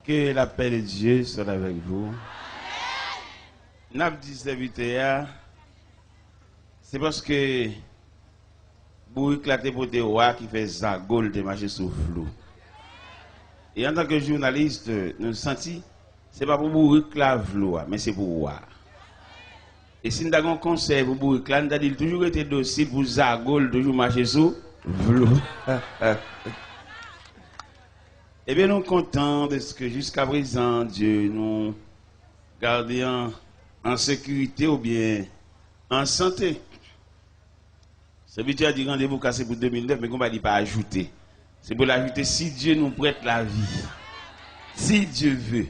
Que la paix de Dieu soit avec vous. N'a dit serviteur, c'est parce que vous éclatez pour des rois qui fait zagol de marcher sous flou. Et en tant que journaliste, nous sentons, c'est pas pour vous éclater flou, mais c'est pour voir. Et si nous avons un conseil pour vous éclater, nous avons toujours été docile pour zagol, toujours marcher sous flou. Eh bien, nous sommes contents de ce que jusqu'à présent, Dieu nous garde en sécurité ou bien en santé. Serviteur a dit rendez-vous cassé pour 2009, mais on ne va pas ajouter. C'est pour l'ajouter si Dieu nous prête la vie. Si Dieu veut.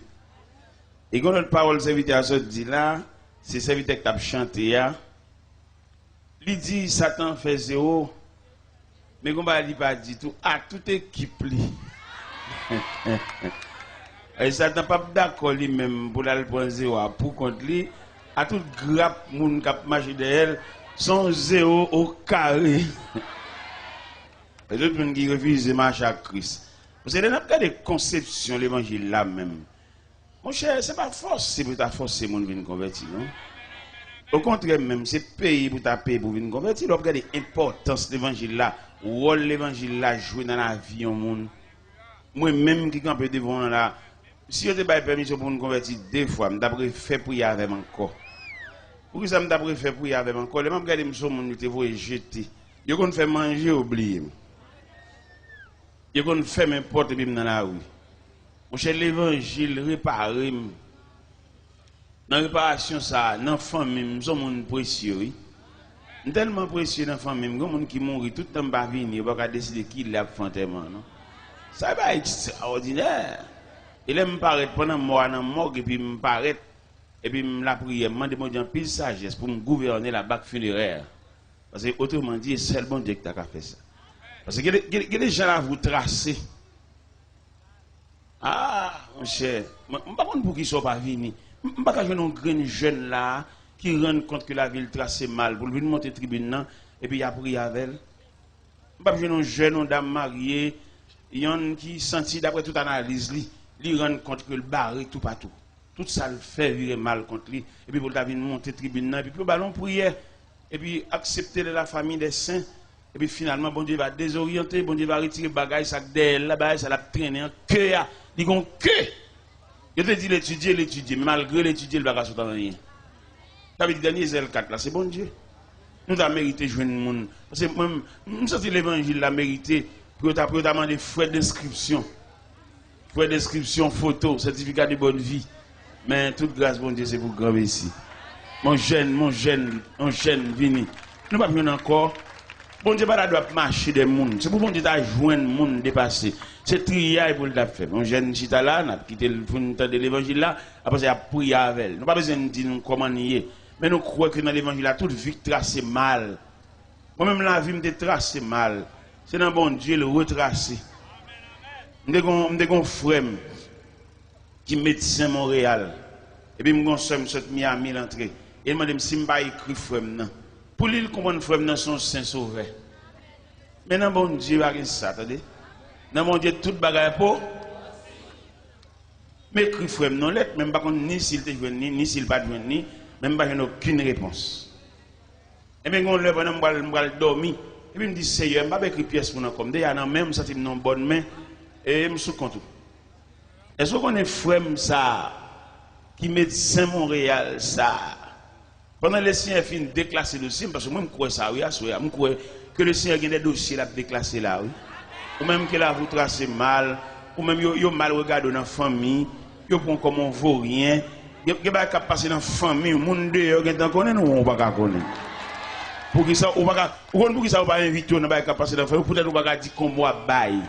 Et quand notre parole serviteur a dit là, c'est serviteur qui a chanté. Il dit Satan fait zéro, mais on ne va pas dire tout. Ah, toute équipe. Et Satan n'est pas d'accord lui-même pour aller prendre zéro pour contre lui. À tout grappe, moun qui marche derrière, son zéro au carré. Et l'autre monde qui refuse de marcher à Christ. Vous savez, n'a pas de conception l'évangile là même. Mon cher, c'est pas force, c'est pour ta forcer mon venir convertir, non? Au contraire même, c'est payer pour ta payer pour venir convertir. On regarde l'importance de l'évangile là, rôle l'évangile là jouer dans la vie du monde. Moi-même qui campe devant là, si je te pas permission pour nous convertir deux fois, je t'ai fait prier avec encore. Pourquoi ça me fait prier avec encore? Les gens regardent mon monde, te voient jeter. Ils qu'on fait manger, oublier. Ils qu'on fait n'importe quoi dans la rue. Mon cher, l'évangile réparé. Dans la réparation, ça, dans la famille, nous sommes précieux. Tellement précieux dans la famille, nous sommes qui mourent tout le temps, pas venir, on va décider qui l'a fait enterrement. Ça va être extraordinaire. Il me paraît pendant moi dans morgue et puis me paraît et puis me la prière, me demande mon pile sagesse pour me gouverner la bac funéraire. Parce que autrement dit, c'est le bon Dieu qui a fait ça. Parce que les gens là vous tracer. Ah, mon cher, je ne sais pas pour qui ne sont pas venus. Je ne sais pas un grand jeune là qui rend compte que la ville tracée mal pour venir monter tribune et puis il a prié avec elle. Je ne sais pas un jeune, une dame mariée. Il y en a qui sentit d'après toute analyse, lui rend compte que le barré tout partout. Tout ça le fait virer mal contre lui. Et puis pour venir monter tribune, et puis pour ballon prière, et puis accepter de la famille des saints. Et puis finalement, bon Dieu va désorienter, bon Dieu va retirer le bagage, ça là-bas, ça l'a traîné en queue. Il dit qu'on queue. Je te dis l'étudier, mais malgré l'étudier, le bagage n'est rien. Ça veut dire dernier Zèle 4 là, c'est bon Dieu. Nous avons mérité de jouer le monde. Parce que moi, je sens l'évangile l'a mérité. Pour demander frais d'inscription, photo, certificat de bonne vie. Mais toute grâce, bon Dieu, c'est pour grand ici. Mon jeune, vini. Nous ne pouvons pas encore. Bon Dieu, pas doit marcher des mondes. C'est pour bon Dieu joindre le monde dépassé. C'est trier pour le faire. Mon jeune chita là, n'a quitté le fond de l'évangile là, après ça a prié avec elle. Nous n'avons pas besoin de dire comment nier. Mais nous croyons que dans l'évangile là, toute vie tracée mal. Moi-même, la vie me tracée mal. C'est dans bon Dieu le retracer. Je suis un frère qui est médecin Montréal. Et puis je suis Miami l'entrée. Et il m'a dit si je n'ai écrit frère. Pour lui, comprendre frère son saint sauveur. Mais dans bon Dieu, il n'y a rien ça. Dans bon Dieu, tout bagaille pour. Mais écrit frère non lettre, même pas ni s'il te joint ni s'il pas joint ni, même pas aucune réponse. Et bien on lève on dormir. Et puis, il me dit, Seigneur, je ne vais pas écrire pièce pour nous comme déjà, même ça, c'est une bonne main, et je me suis content. Est-ce qu'on est frère, ça, qui médecin Montréal, ça, pendant les signes fin déclasser le dossier, parce que moi, je crois ça, oui, je crois que le Seigneur a des dossiers là, déclassé là, oui. Ou même que là, vous tracez mal, ou même, vous mal regardé dans la famille, vous prenez comme on ne vaut rien, vous n'avez pas passer dans la famille, le monde dehors, vous n'avez pas ou on ne pas connaître. Pour que ça, on va pas inviter, on va pas passer dans le peut-être on va dire qu'on va bailler.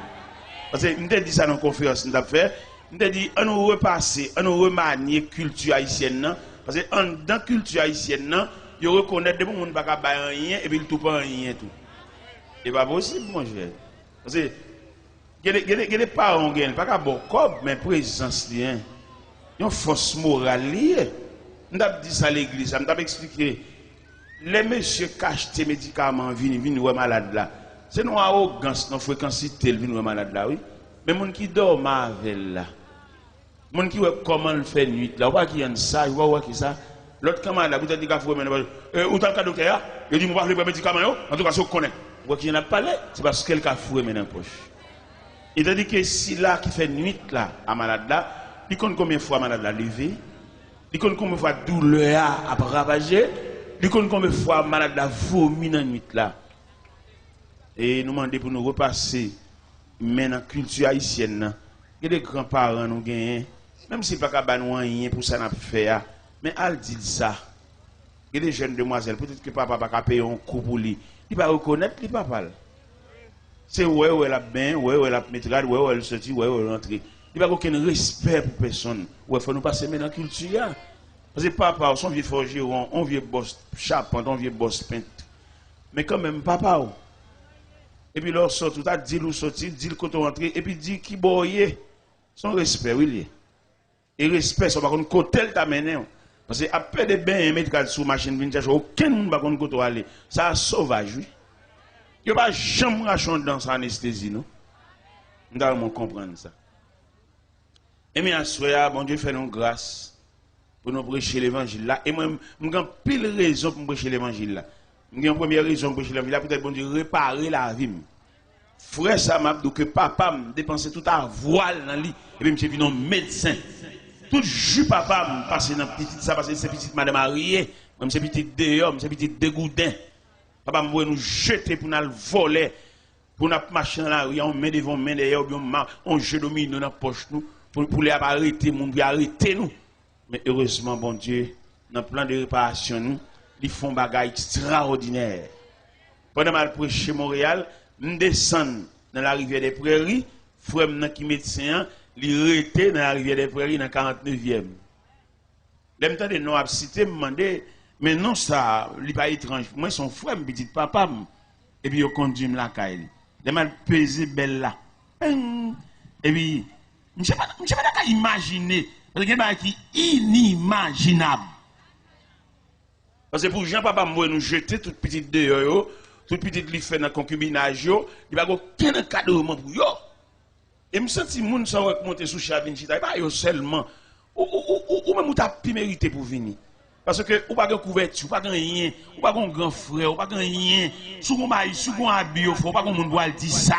Parce que je dit ça dans la conférence, on a fait, on a dit, on nous repasser, on nous remanier la culture haïtienne, parce que dans la culture haïtienne, il reconnaît que les gens ne peuvent pas bailler rien, et puis ils ne pas rien tout. Ce n'est pas possible, mon cher. Parce que, il y a des parents qui ne peuvent pas bon comme, mais présence, il y a une force morale liée. On a dit ça à l'église, on a expliqué. Les messieurs cachent tes médicaments, viennent malade là. C'est une arrogance, une fréquence, viennent malade là, oui. Mais les gens qui dorment avec là, Mon qui voit comment le fait nuit là, voit qui y a ça, voit qui ça. L'autre camarade là, vous avez dit qu'il faut maintenant où t'as le docteur, il dit moi pas le médicament en tout cas ça connaît. Voit qui en a parlé, c'est parce qu'elle a foué maintenant poche. Il a dit que si là qui fait nuit là à malade là, il compte combien de fois malade là levé, il compte combien de fois douleur à ravager, il compte combien de fois malade là vomi dans nuit là. Et nous demandons pour nous repasser maintenant culture haïtienne. Il y a des grands-parents nous gagnent, même si pas capable nous rien pour ça n'a fait, mais elle dit ça. Il y a des jeunes demoiselles, peut-être que papa pas payer un coup pour lui, il va reconnaître les papa. C'est ouais elle a bien, ouais elle a métrade, ouais elle sorti, ouais elle rentre. Il n'y a aucun respect pour personne. Ouais, faut nous passer maintenant culture. Parce que papa, son vieux forgeron, on vieux boss charpente, on vieux boss peintre. Mais quand même papa. Et puis là, sort tout à dit ou sorti, dit le côté rentré, et puis dit qui boye. Son respect, oui. Et respect, ça va qu'on côté t'a mené. Parce que après des bains, mettre sur machine, vintage, aucun monde va qu'on côté aller. Ça sauvage, oui. Il n'y a pas jamais rachon dans sa anesthésie, non? Nous devons comprendre ça. Et bien, à bon Dieu fait nous grâce pour nous prêcher l'évangile là. Et moi, j'ai pile raison pour prêcher l'évangile là. J'ai une première raison pour prêcher l'évangile là, peut-être bon Dieu réparer la vie. Frère, ça m'a dit que papa m'a dépensé tout à voile dans lui. Et puis, je suis venu médecin. Tout jus papa m'a passé dans petite ça, parce que c'est petite madame mariée. Même c'est petit dehors, c'est petit dégoudin. Papa m'a nous jeter pour nous voler. Pour nous marcher dans la rue, on met devant, main derrière, on jette domine dans la poche nous. Pour les arrêter, pour arrêter nous. Mais heureusement, bon Dieu, dans le plan de réparation, nous, ils font des bagages extraordinaires. Pendant que je prêche Montréal, je descends dans la rivière des Prairies, frère qui médecin, il était dans la rivière des Prairies dans la 49e. Les temps de nous a cité, me demandé, mais non, ça, il n'est pas étrange. Moi, son frère, me dit papa, et puis il conduit la caille. Il m'a pesé belle là. Et puis, je ne sais pas imaginer, parce qu'il y a qui inimaginable. Parce que pour Jean-Papa, moi, nous jeter toute petite dehors, toute petite li fait dans le concubinage, il n'y a aucun cadeau pour eux. Et je me sens que les gens sont montés sous Chavin Chita, pas seulement, ou même tu as pu mériter pour venir. Parce que ou pas de couverture, ou pas de rien, ou pas de grand frère, ou pas de rien, sous mon maïs, sous mon habit, ou pas de monde doit dire ça.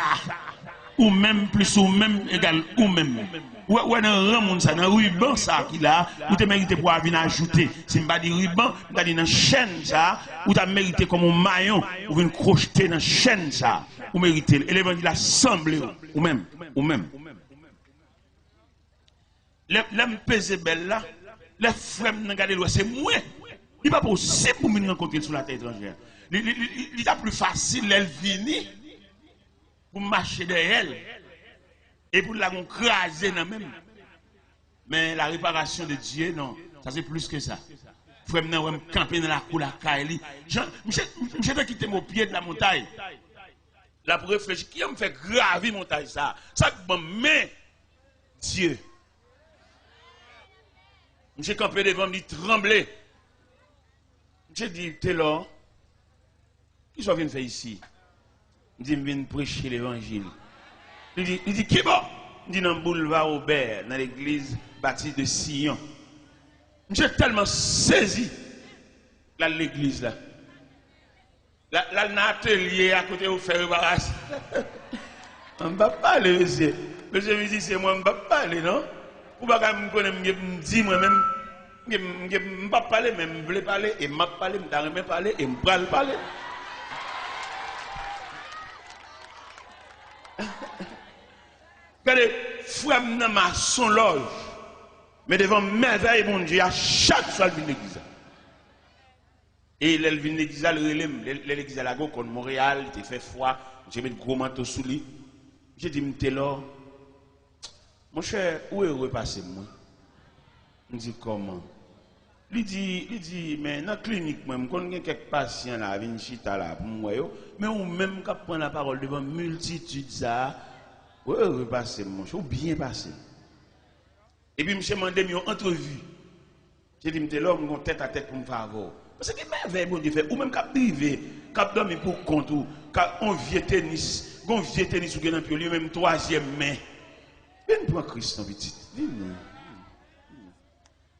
Ou même plus, ou même égal, ou même. Ou dans un monde ça, dans un ruban ça qu'il a, ou tu mérité pour venir ajouter. Si je ne dis pas ruban, je dis dans chaîne ça, ou tu as mérité comme un maillon, ou venir crocheter dans chaîne ça, ou mérité. Et l'évangile a semblé, ou même. L'homme pesé belle là, les frères n'ont gardé l'ouest, c'est moi. Il n'est pas possible pour me rencontrer sur la terre étrangère. Il est plus facile, elle venir pour marcher derrière elle et pour la craser dans même. Mais la réparation de Dieu, non, ça c'est plus que ça. Frère, je vais me camper dans la cour, la caille. Je vais quitter mon pied de la montagne. Là pour réfléchir, qui me fait graver montagne ça? Ça que mais Dieu. Je campé devant lui trembler. Je dis, t'es là. Qui soit venu faire ici? Je dis, je viens prêcher l'évangile. Il dit, qui est bon? Il dit, dans le boulevard Aubert, dans l'église bâtie de Sion. J'ai tellement saisi l'église là. Là, l'atelier à côté où faire embarrasse. On ne va pas parler, monsieur. Monsieur me dit, c'est moi, on ne va pas parler, non? Ou pas me connaître, me dire moi-même, je ne vais pas parler, mais je veux parler, et je ne parler, je ne vais parler, et je ne vais parler. Regardez, frère n'a pas son loge, mais devant merveille, mon Dieu, à chaque fois qu'il vient l'église. Et il vient l'église, l'église à la go contre Montréal, il fait froid, j'ai mis un gros manteau sous lui. J'ai dit, m'étais là. Mon cher, où est repassé moi? Je dis comment? Il dit, mais dans la clinique, je connais quelques patients là, viennent chita là, pour moi, mais ou même quand prend la parole devant multitude ça, où est repassé mon cher, ou bien passé. Et puis, je me demandé une entrevue. J'ai dit, je là, je tête à tête pour me faire voir. Parce que merveille, bon Dieu fait, ou même quand privé, quand dormir pour compte, ou quand on vient tennis, ou on vient tennis, ou bien lui même troisième main. Viens prendre Christ en petit. Viens.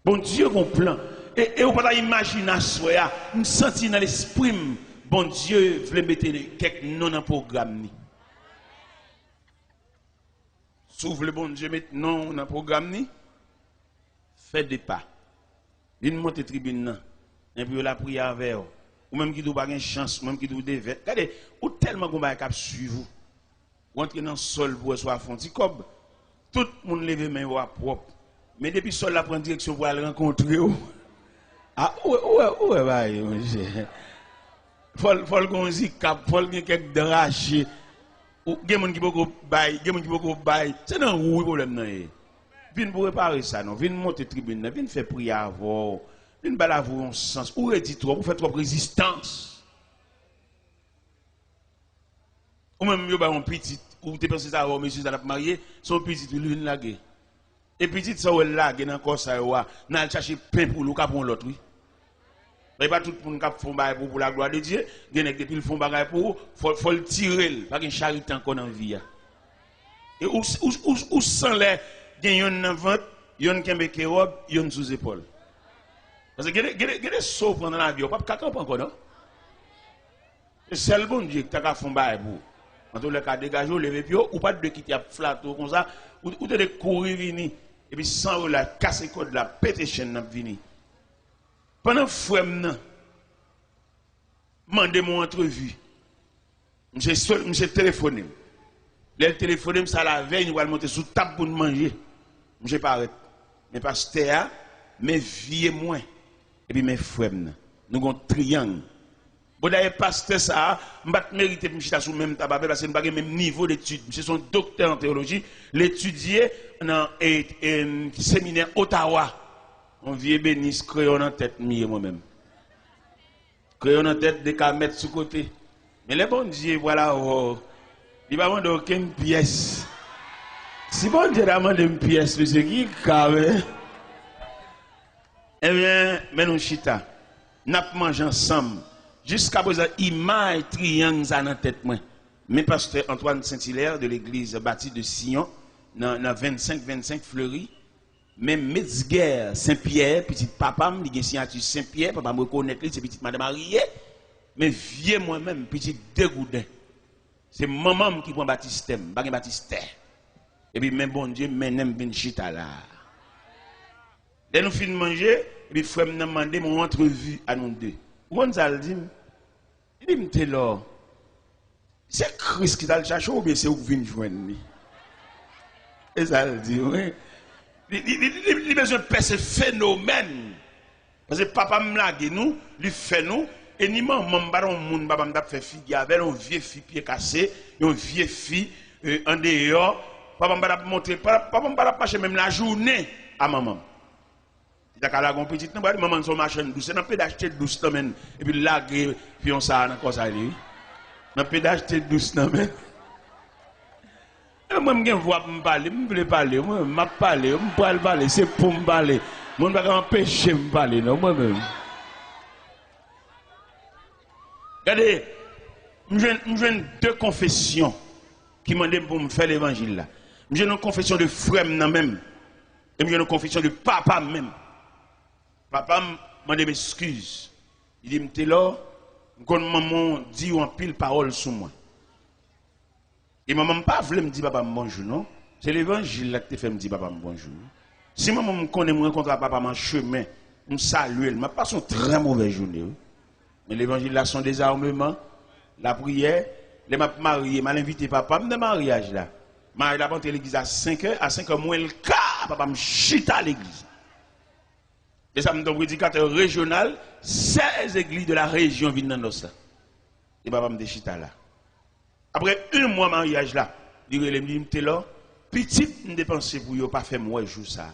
Bon Dieu, un plan. Et on peut pas imaginer ça, me sentir dans l'esprit, bon Dieu voulait mettre quelques noms dans le programme. S'ouvre le bon Dieu mettre non dans le programme, fait des pas. Il monte tribune, et puis la prière avec vous. Ou même qui doit pas une chance, ou même qui doit des regardez, ou tellement qu'on va cap suivre. Ou entrer dans le sol pour soit fond petit cob. Tout le monde lève main propre. Mais depuis sol la prend direction pour aller rencontrer. Ah ouais bye monsieur. Faut qu'on zi cap, faut qu'on quelques draché. Ou gen moun qui beaucoup bail, gen moun qui beaucoup bail. C'est non oui problème non. Vinn pour réparer ça non, vinn monter tribune, vinn faire prière avant. Une balle à vous en sens. Ou est-il trop? Vous faites trop résistance. Ou même, vous avez un petit, ou vous pensez ça, monsieur, ça l'a marié, son petit, vous l'avez lagué. Et petit, ça, vous l'avez dans le corps, ça, vous allez chercher pain pour l'autre, pour l'autre, oui. Mais pas tout le monde qui fait pour la gloire de Dieu. Il y a depuis le fond bagaille pour vous, faut le tirer, pas qu'il charité encore dans la vie. Et où sans l'air, il y a une vente, il y a une kembe qui robe, il y a une sous-épaule. Parce que il y a des sauts pendant la vie, on ne peut pas camper encore, non? C'est le bon Dieu qui t'a fait un bail pour. En tout cas, dégager, lever pied, ou pas de quitter à flatter comme ça, ou de courir, venir, et puis sans la casser code, la péter chaîne, venir. Pendant que je demandé mon entrevue, je téléphoné. Le téléphoné, ça la veille, nous allons monter sous table pour manger. Je ne pas mais pasteur, mais vie moins. Et puis mes frères, nous avons un triangle. Bon, d'ailleurs, pasteur, ça, je ne mérite pas sur le même tabac parce que je n'ai pas le même niveau d'études. Je suis un docteur en théologie, l'étudier dans un séminaire Ottawa. On vient bénisse, crayon en tête, moi-même. Crayon en tête, des cas mettre sous côté. Mais les bon Dieu, voilà, il ne va pas demander aucune pièce. Si bon Dieu demande une pièce, monsieur, qui est eh bien, mais nous chita, nous mangeons ensemble. Jusqu'à présent, image triangle dans la tête. Mais pasteur Antoine Saint-Hilaire de l'église bâtie de Sion, dans 25 Fleury, même Metzger Saint-Pierre, petit papa, il a signature Saint-Pierre, papa me reconnaît, c'est petite madame mariée, mais vieux moi-même, petit dégoudin. C'est maman qui prend baptistème, pas baptistère. Et puis, même bon Dieu, même ben chita là. Dès nous finissons de manger, et puis frère m'a demandé mon entrevue à nous deux. Gonzal dit, il dit, là, c'est Christ qui t'a le cherché ou bien c'est où vous venez joindre? Et ça le dit, oui. Il a besoin de faire ce phénomène. Parce que papa me l'a dit, nous, lui fait nous, et ni maman m'a fait fille avec une vieille fille pied cassé, une vieille fille en dehors. Papa m'a montré, papa m'a marché même la journée à maman. Il a la petite, maman son machine douce, n'a pas d'acheter douce et puis là, puis on s'en a encore ça. N'a pas d'acheter douce moi, je vois me parler, je veux parler, moi, je parler, je parler, c'est pour me parler. Je ne vais pas empêcher de me parler, non, moi-même. Regardez, j'ai deux confessions qui m'ont demandé pour me faire l'évangile là. J'ai une confession de frère même, et j'ai une confession de papa même. Papa m'a demandé m'excuse. Il dit, m'étais là, quand maman dit en pile parole sur moi. Et maman pas voulu me dire papa bonjour, non? C'est l'évangile là qui te fait me dire papa bonjour. Si maman me connaît, me rencontre papa en chemin, me salue, elle m'a passé une très mauvaise journée. Mais l'évangile là, son désarmement, la prière, les m'a marié, m'a invité papa de mariage là. M'a il a monté l'église à 5h, à 5h moins le quart, papa me chita à l'église. Et ça me donne un prédicateur régional, 16 églises de la région viennent dans nos. Et papa me déchita là. Après un mois de mariage là, il me dit, là, petit, je dépense pour ne pas faire moi jour ça.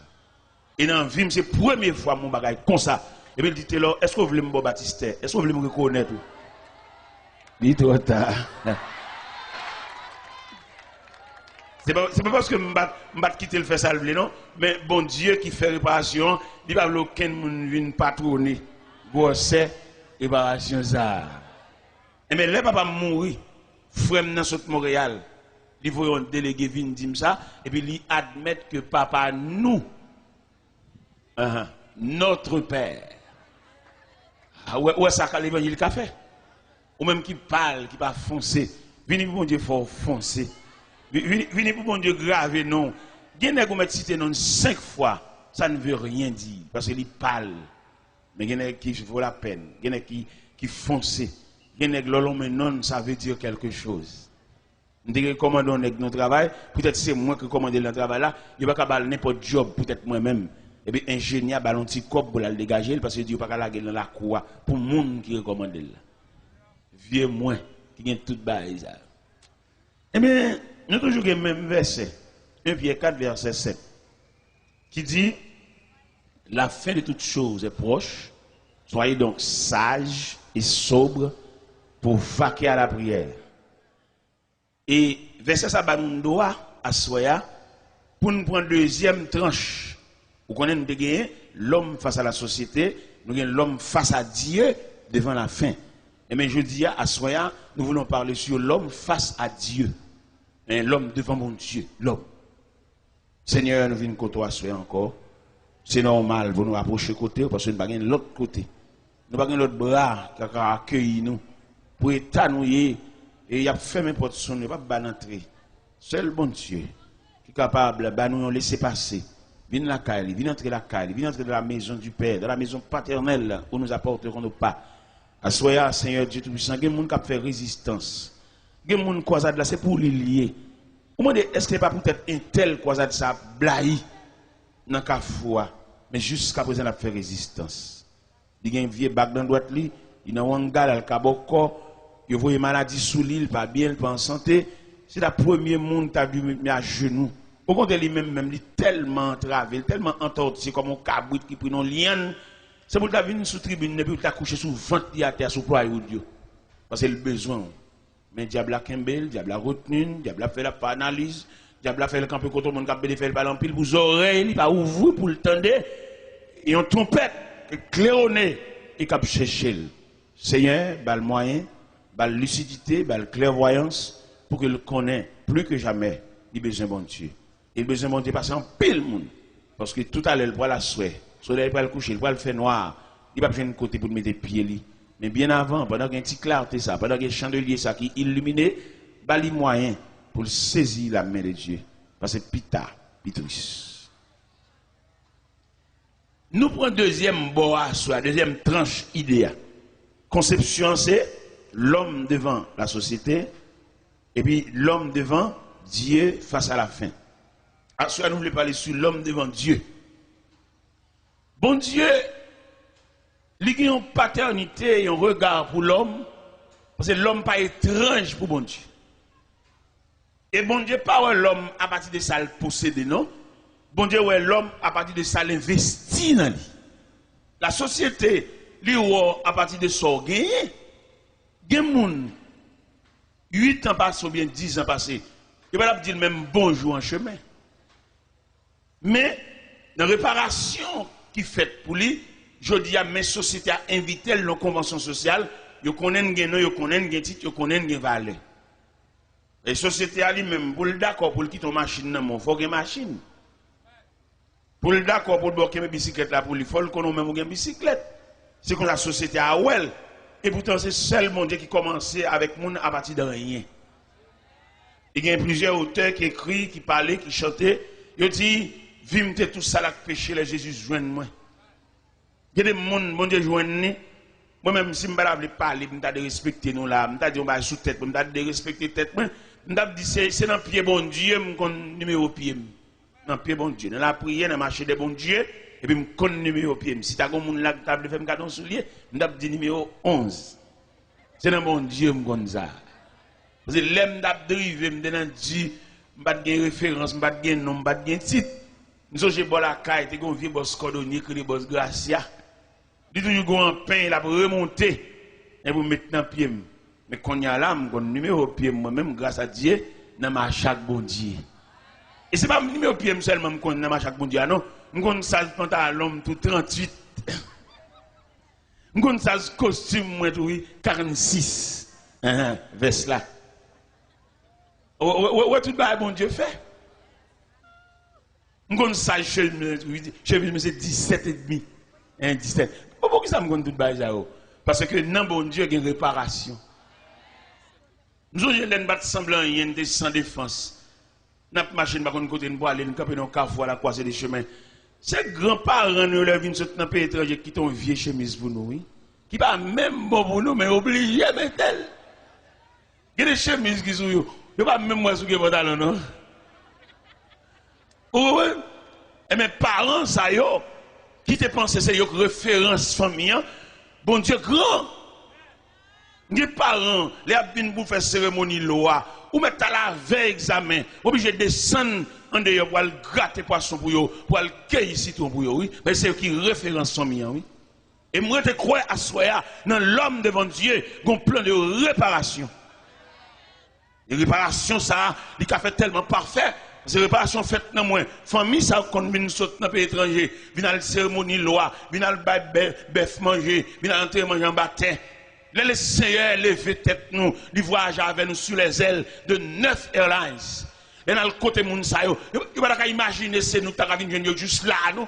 Et dans la vie, c'est la première fois mon bagage comme ça. Et puis il dit, là, est-ce que vous voulez me baptiser? Est-ce que vous voulez me reconnaître? Il dit, trop tard. C'est pas parce que je ne vais quitter le faire ça, non, mais bon Dieu qui fait réparation, il va aucun monde vienne patronner. Bosser, réparation ça. Et mais là, papa mourir. Frère dans saute Montréal, il faut un délégué venir dire ça et puis il admettre que papa nous notre Père. Ah ouais, ça qu'a l'évangile qu'a fait. Ou même qui parle, qui va foncer. Venez pour mon Dieu, faut foncer. Venez pour mon Dieu, grave non. Gen nèg ou met cité non 5 fois, ça ne veut rien dire parce qu'il parle. Mais gen nèg qui vaut la peine, gen nèg qui fonce. Gen nèg lolon mais non, ça veut dire quelque chose. On dit commandons nèg notre travail, peut-être c'est moi qui commande le travail là, il va pas n'importe job, peut-être moi-même. Et bien ingénieur ballon petit cop pour la dégager parce que Dieu pas la dans la cour pour monde qui recommande là. Vieux moins qui gagne toute bail ça. Eh bien, nous toujours le même verset, 1 Pierre 4 verset 7 qui dit la fin de toutes choses est proche. Soyez donc sages et sobres pour vaquer à la prière. Et verset ça ba nous doit à soya pour nous prendre deuxième tranche. Vous connaissez l'homme face à la société, nous avons l'homme face à Dieu devant la fin. Et bien je dis à soya, nous voulons parler sur l'homme face à Dieu. L'homme devant mon Dieu, l'homme. Seigneur, nous venons côté à soya encore. C'est normal, vous nous rapprochez côté parce que nous n'avons pas l'autre côté. Nous n'avons pas l'autre bras qui a accueilli nous. Pour étanouiller, et il a fait n'importe son, il n'y a pas d'entrée. Seul bon Dieu qui est capable de nous laisser passer. Viens la caille, viens entrer la caille, viens entrer dans la maison du Père, dans la maison paternelle où nous apporterons nos pas. Assoya, Seigneur Dieu Tout-Puissant, il y a des gens qui font résistance. Il y a des gens qui croisent là, c'est pour les lier. Vous me dites, est-ce que ce n'est pas peut-être un tel croisade ça blahi dans le foi, mais jusqu'à présent, il a fait résistance. Il y a un vieux bac dans la droite, il y a un gars qui a boko, il y a une maladie sous l'île, pas bien, pas en santé. C'est le premier monde qui a dû mettre à genoux. Au contraire, lui-même, il est tellement entravé, tellement entorti, comme un cabrit qui prend un lien. C'est pour qu'il vienne sous tribune, et puis il a couché sous ventre à terre, sous poids de Dieu. Parce que c'est le besoin. Mais le diable a Kembel, le diable a retenu, le diable a fait la analyse, le diable a fait le camp contre tout le monde qui a fait le ballon pile, vous oreilles, il va ouvrir pour le tendre, et on trompette, claironné, et qui a cherché. Seigneur, bal moyen, bal lucidité, bal clairvoyance, pour qu'il connaisse plus que jamais, il a besoin de bon Dieu. Il a besoin de bon Dieu parce qu'en pile monde. Parce que tout à l'heure, il va la souhait. Le soleil va le coucher, il va le faire noir. Il va besoin de côté pour mettre les pieds. Mais bien avant, pendant qu'il y a un petit clarté, ça, pendant qu'il y a un chandelier ça, qui illuminé, il y a moyen pour saisir la main de Dieu. Parce que Pita, Pitris. Nous prenons deuxième bois sur la deuxième tranche idéale. Conception, c'est l'homme devant la société et puis l'homme devant Dieu face à la fin. À ce nous voulons parler sur l'homme devant Dieu. Bon Dieu, il y a une paternité et un regard pour l'homme, parce que l'homme n'est pas étrange pour bon Dieu. Et bon Dieu, pas l'homme à partir de ça le posséder, non? Bon Dieu, ouais l'homme à partir de ça l'investit dans lui. La société, lui, à partir de ça, gagné. Il y a des gens, 8 ans passés ou bien 10 ans passés, il va dire même bonjour en chemin. Mais, dans la réparation qui est faite pour lui, je dis à mes sociétés à inviter la convention sociale, ils connaissent un nom, ils connaissent un titre, ils connaissent une valeur. Et la société a lui-même, pour le d'accord, pour quitter une machine, il faut une machine. Pour le d'accord, pour bloquer mes bicyclettes là, pour lui, il faut qu'on ait même une bicyclette. C'est comme la société a well. Et pourtant, c'est seul mon Dieu qui commence avec monde à partir de rien. Il y a plusieurs auteurs qui écrivent, qui parlaient, qui chantaient. Ils disent, vimte tout ça là péché, les Jésus joigne moi. Il y a des gens, mon Dieu joigne. Moi-même, si je ne veux pas parler, je vais respecter nous là. Je vais dire, sous tête, je vais respecter tête. Je vais dire, c'est dans le pied bon Dieu, je connais le numéro pied. Dans le pied bon Dieu. Dans la prière, dans le marché de bon Dieu, et puis je connais le numéro pied. Si tu as un monde là qui t'a fait un carton soulier, je vais dire numéro 11. C'est dans bon Dieu, je connais ça. Parce que l'aime d'abdriver, je vais dire, je vais dire référence, je vais dire nom, je vais dire titre. Nous j'ai bon la caille, tu as un vieux boss cordonnier, qui est boss Gracia. Il dit toujours un pain, il a remonté, et vous mettez dans le pied. Mais quand il y a là, je connais le numéro pied, moi-même, grâce à Dieu, dans ma chaque bon Dieu. Et ce n'est pas le numéro pied seulement que je connais dans chaque bon Dieu, non. Je connais ça pantalon tout 38. Je connais ça costume moi tout 46. Vers là. Où tout le bon Dieu fait? Je connais ça chemise c'est 17 et demi. indistinct. Pourquoi ça me compte tout bail ça? Parce que non bon Dieu il y a une réparation. Nous avons battre semblant rien de sans défense. N'a pas machine pas qu'on côté pour aller nous camper dans carrefour à la croisée des chemins. Ces grands-parents nous leur viennent sortir dans pays étranger qui ont vieille chemise pour nous, oui. Qui pas même bon pour nous mais obligé mettre elle. Il y a des chemises qui sont yo. Yo pas même moi sous que pantalon non. Oui. Et mes parents ça yo qui te pense c'est yo référence famille. Bon Dieu grand. Les parents, les abîmes pour faire cérémonie loi, ou mettre à la veille examen, obligé de descendre en dehors pour aller gratter poisson pour eux, pour aller cueillir citron pour eux, oui. Mais c'est eux qui référence famille, oui. Et moi je crois à soi dans l'homme devant Dieu, un plan de réparation. Et réparation ça, il a fait tellement parfait. C'est réparation faite dans moi. Famille ça quand vient sauter dans pays étranger, vient à la cérémonie loi, vient à bœuf manger, vient à entrer manger en baptême. Les Seigneur lever tête nous, il voyage avec nous sur les ailes de 9 Airlines. Et dans le côté moun sa yo, il va pas imaginer c'est nous ta venir juste là nous.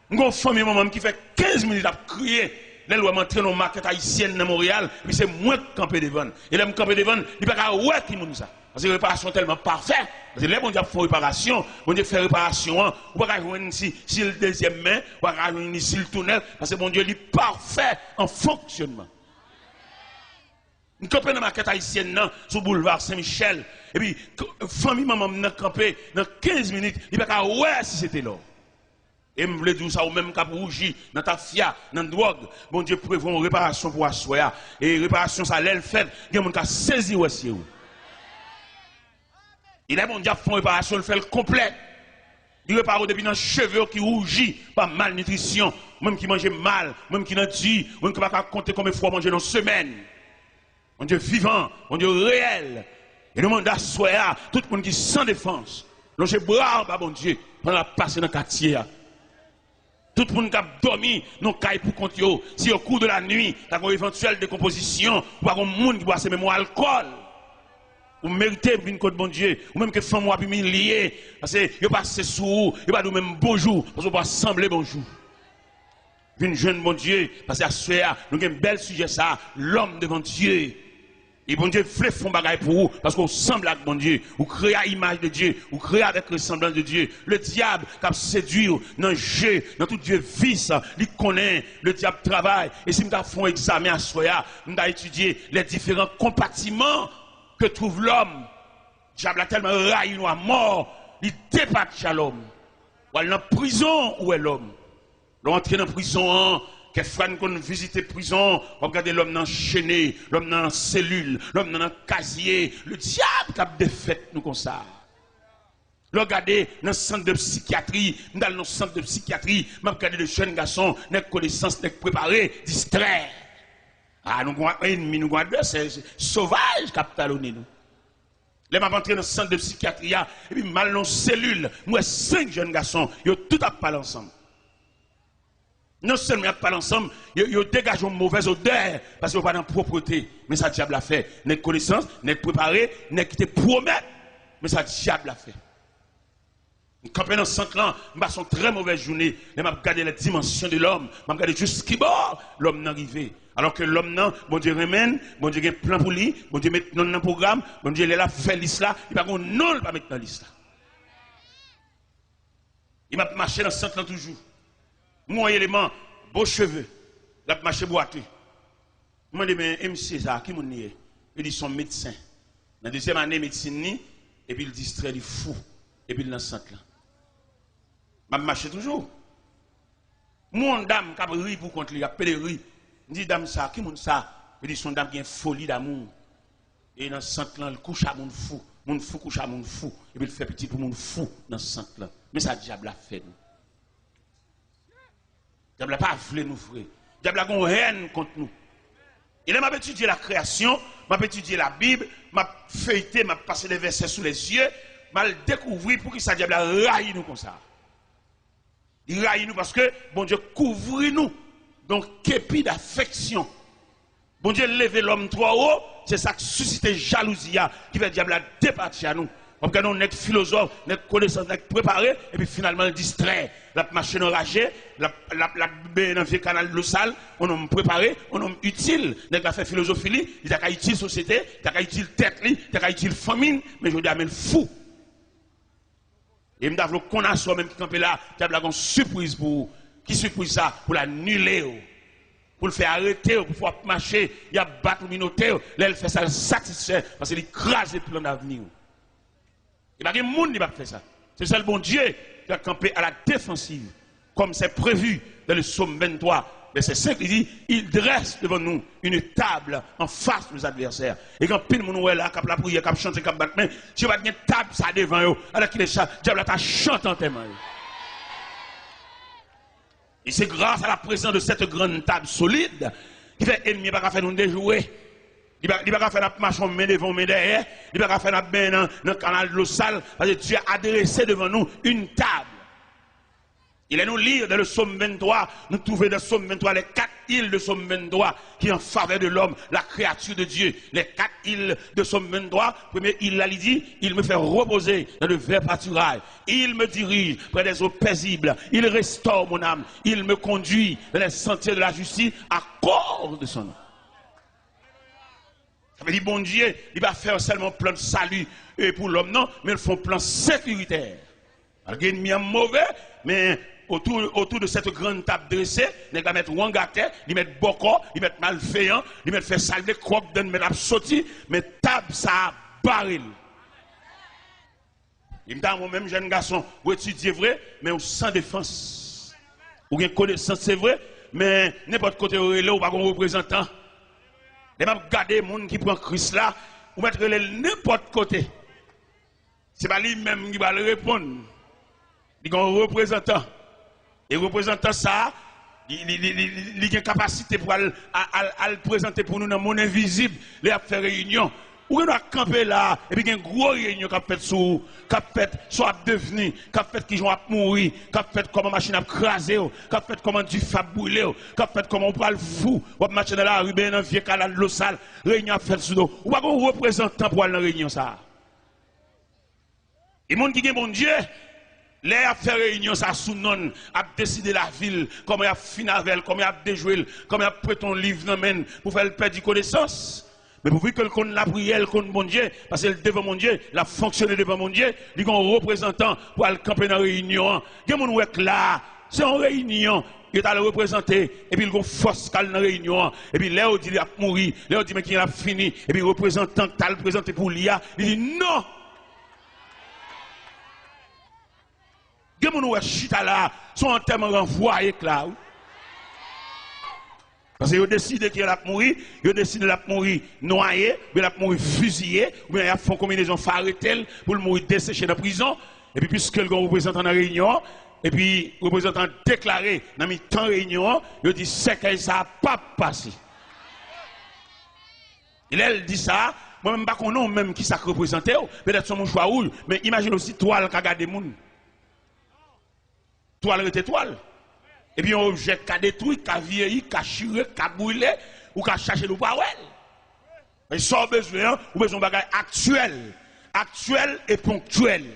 Nous avons une famille maman qui fait 15 minutes à crier. Les lois m'entrer dans market haïtienne dans Montréal, puis c'est moi qui camper devant. Et là me camper devant, il pas ouais qui moun ça. Parce que réparation tellement parfaite. Parce que les bon Dieu font réparation, bon Dieu fait réparation, ou pas joindre si le deuxième main, ou pas joindre si le tunnel parce que bon Dieu est parfait en fonctionnement. Nous campons dans la market haïtienne, sur le boulevard Saint-Michel. Et puis, famille maman m'a campé dans 15 minutes. Il n'y a pas ouais si c'était là. Et je voulais dire ça au même cap rougi, dans ta fia, dans la drogue. Bon Dieu prévoit une réparation pour assoya. Et réparation, ça l'elle fait. Il y a des gens qui saisi aussi. Il est bon Dieu fait une réparation, il fait le complet. Il répare depuis dans les cheveux qui rougit par malnutrition. Même qui mange mal, même qui n'a dit, même qui ne peut pas compter combien de fois manger dans une semaine. Mon Dieu vivant, mon Dieu réel. Et nous demandons à soi, tout le monde qui est sans défense, longez bras, bon Dieu, pendant la passer dans le quartier. Tout le monde qui a dormi, non caille pour compter. Si au cours de la nuit, il y a une éventuelle décomposition, ou un monde qui boit ce même alcool, vous méritez une côte bon Dieu, ou même que femme ou humilié, parce que vous passez sous vous, vous pas même bonjour, parce que vous sembler bonjour. Une jeune bon Dieu, parce qu'à ce soir, nous avons un bel sujet ça, l'homme devant Dieu. Et bon Dieu fait fond bagaille pour vous, parce qu'on semble avec bon Dieu, vous créez à l'image de Dieu, vous créez avec le semblant de Dieu. Le diable qui a séduit dans le jeu, dans tout Dieu vice, il connaît, le diable travaille. Et si nous avons un examen à soi, nous avons étudié les différents compartiments que trouve l'homme. Le diable a tellement raillé nous à mort, il dépasse l'homme. Ou elle est en prison, où est l'homme? L'entrée dans la prison, que frère qu'on visite prison, regardez l'homme enchaîné, l'homme dans la cellule, l'homme dans le casier, le diable qui a défait nous comme ça. Regardez dans le centre de psychiatrie, dans le centre de psychiatrie, m'a regardé de jeunes garçons, n'a connaissance, n'a préparé, distrait. Ah, nous avons un ennemi, nous avons un adversaire, c'est sauvage qui a talonné nous. Les m'a rentré dans le centre de psychiatrie, et puis mal dans la cellule, moi 5 jeunes garçons, ils ont tout à parler ensemble. Non seulement ils parlent ensemble, ils dégagent une mauvaise odeur parce qu'ils n'ont pas de propreté. Mais ça, diable a fait. N'est connaissance, n'est préparé, n'est qui te promet. Mais ça, diable a fait. Quand dans 5 ans, je passe une très mauvaise journée. Je regarde les dimensions de l'homme. Je regarde jusqu'à bord l'homme n'est arrivé. Alors que l'homme, bon Dieu remène, bon Dieu a un plan pour lui, bon Dieu met dans le programme, bon Dieu est là, fait l'isle là, il va pas non, il va mettre dans l'isle là. Il m'a marché dans 5 ans toujours. Mon élément, beaux cheveux, la marché boiteux. Je me dis, mais MC, ça, qui m'en est? Il dit, son médecin. Dans la deuxième année, médecine, et puis il distrait, il fou. Et puis il est dans le centre là. Je marche toujours. Mon dame qui a ri pour contre lui, il a pédé ri. Il dit, dame, ça, qui m'en ça? Il dit, son dame qui a une folie d'amour. Et dans le centre là, il couche à mon fou. Mon fou couche à mon fou. Et puis il fait petit pour mon fou dans le centre là. Mais ça, diable a fait. Diable n'a pas voulu nous, frère. Diable a une haine contre nous. Il m'a étudié la création, m'a étudié la Bible, m'a feuilleté, m'a passé des versets sous les yeux, m'a découvert pour que ça diable a raillé nous comme ça. Il raille nous parce que bon Dieu couvre nous. Donc, képi d'affection. Bon Dieu lever l'homme trop haut, c'est ça qui suscite jalousie, qui fait diable a départir à nous. On regarde un philosophe, un connaissance, un préparé, et puis finalement distrait. La machine enragée, la dans le canal de l'eau sale, on a préparé, on a utile. On a fait philosophie, il a utile société, il a utile tête, il a utile famine, mais je dis à fou. Et je veux qu'on a soi même qui campé là, qui a une surprise pour qui surprise ça, pour l'annuler, pour le faire arrêter, pour pouvoir marcher, il y a battre le minotaire, là elle fait ça satisfait parce qu'il écrase le plan d'avenir. Il n'y a pas de monde qui va faire ça. C'est ça le bon Dieu qui a campé à la défensive, comme c'est prévu dans le psaume 23. Verset 5, il dit, il dresse devant nous une table en face de nos adversaires. Et quand pile mon là, cap la prière, cap chanter, cap battre main, si vous avez une table ça devant eux, alors qu'il est ça, diable ta chante en témoin. Et c'est grâce à la présence de cette grande table solide qui fait ennemi pas faire nous déjouer. Il ne va pas faire la marche en main devant, main derrière. Il ne va pas faire la main dans le canal de l'eau sale. Parce que Dieu a dressé devant nous une table. Il est nous lire dans le psaume 23. Nous trouvons dans le psaume 23 les 4 îles de psaume 23 qui en faveur de l'homme, la créature de Dieu. Les 4 îles de psaume 23. Première île, là, il dit, il me fait reposer dans le vert pâturage. Il me dirige près des eaux paisibles. Il restaure mon âme. Il me conduit dans les sentiers de la justice à cause de son nom. Ça veut dire, bon Dieu, il va faire seulement plan de salut pour l'homme, non, mais il faut plan sécuritaire. Il y a un mauvais, mais autour de cette grande table dressée, il va mettre Wangate, il va mettre Boko, il va mettre malveillant, il va faire salver, croque, il va mettre sauté, mais table ça baril. Il me dit, moi-même, jeune garçon, vous étudiez vrai, mais sans défense. Ou bien connaissance, c'est vrai, mais n'importe côté où il est, ou pas un représentant. Les mêmes garder les gens qui prennent Christ là, ou mettre n'importe côté. Ce n'est pas lui-même qui va le répondre. Il y a un représentant. Et le représentant, ça, il a une capacité pour le présenter pour nous dans le monde invisible, il a fait réunion. Ou on doit camper là, et puis il y a une grosse réunion qui a fait sur, qui a fait soit devenu, qui a fait qui va mourir, qui a fait comment machine a crasé, qui a fait comment du fab brûlé, qui a fait comment on prend le fou, ou marcher dans la rue, dans un vieux canal de l'eau sale, réunion a fait sur nous. Ou pas qu'on représentant pour aller dans la réunion ça. Et monde qui est bon Dieu, les a fait réunion ça sous non, a décidé la ville, comment il a fini avec, comment il a déjoué, comment il a prêté un livre dans main pour faire le perdre connaissance. Mais pour que qu'on la prière, qu'on bon Dieu, parce que devant mon Dieu, la fonctionné devant mon Dieu, il y a un représentant pour aller camper dans la réunion. Il y a un là, c'est une réunion, il est allé représenter, et puis il y a une force dans la réunion, et puis là, il dit qu'il a mouru, là, il dit qu'il a fini, et puis le représentant qui a le présenté pour l'IA, il dit non! Il y a un chita là, son enterrement renvoyé là. Parce qu'ils ont décidé qu'il a mouru, ils ont décidé qu'il a mouru noyé, il a mouru fusillé, ou bien ils ont fait une combinaison farretelle pour le mourir desséché dans la prison. Et puis, puisque le représentant dans la réunion, et puis le représentant déclaré dans le temps de réunion, il dit c'est que ça n'a pas passé. Il dit ça, moi-même, je ne sais pas même qui ça représente, peut-être son choix ou, mais imagine aussi toile qui a gardé les gens. Toile est toile. Et puis, un objet qui a détruit, qui a vieilli, qui a chiré, qui a brûlé, ou qui a cherché le power. Mais sans besoin, ou besoin de bagages actuels. Actuels et ponctuels.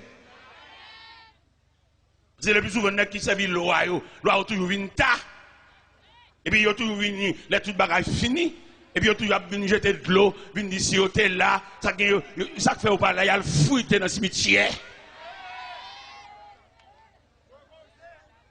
C'est le plus souvent qui servent l'eau, l'eau a toujours une ta. Et puis, il y a toujours venu, les tout bagages finis. Et puis, il y a toujours venu jeter de l'eau, venu d'ici, hôtel là. Ça fait au pas là, il y a le fruité dans le cimetière.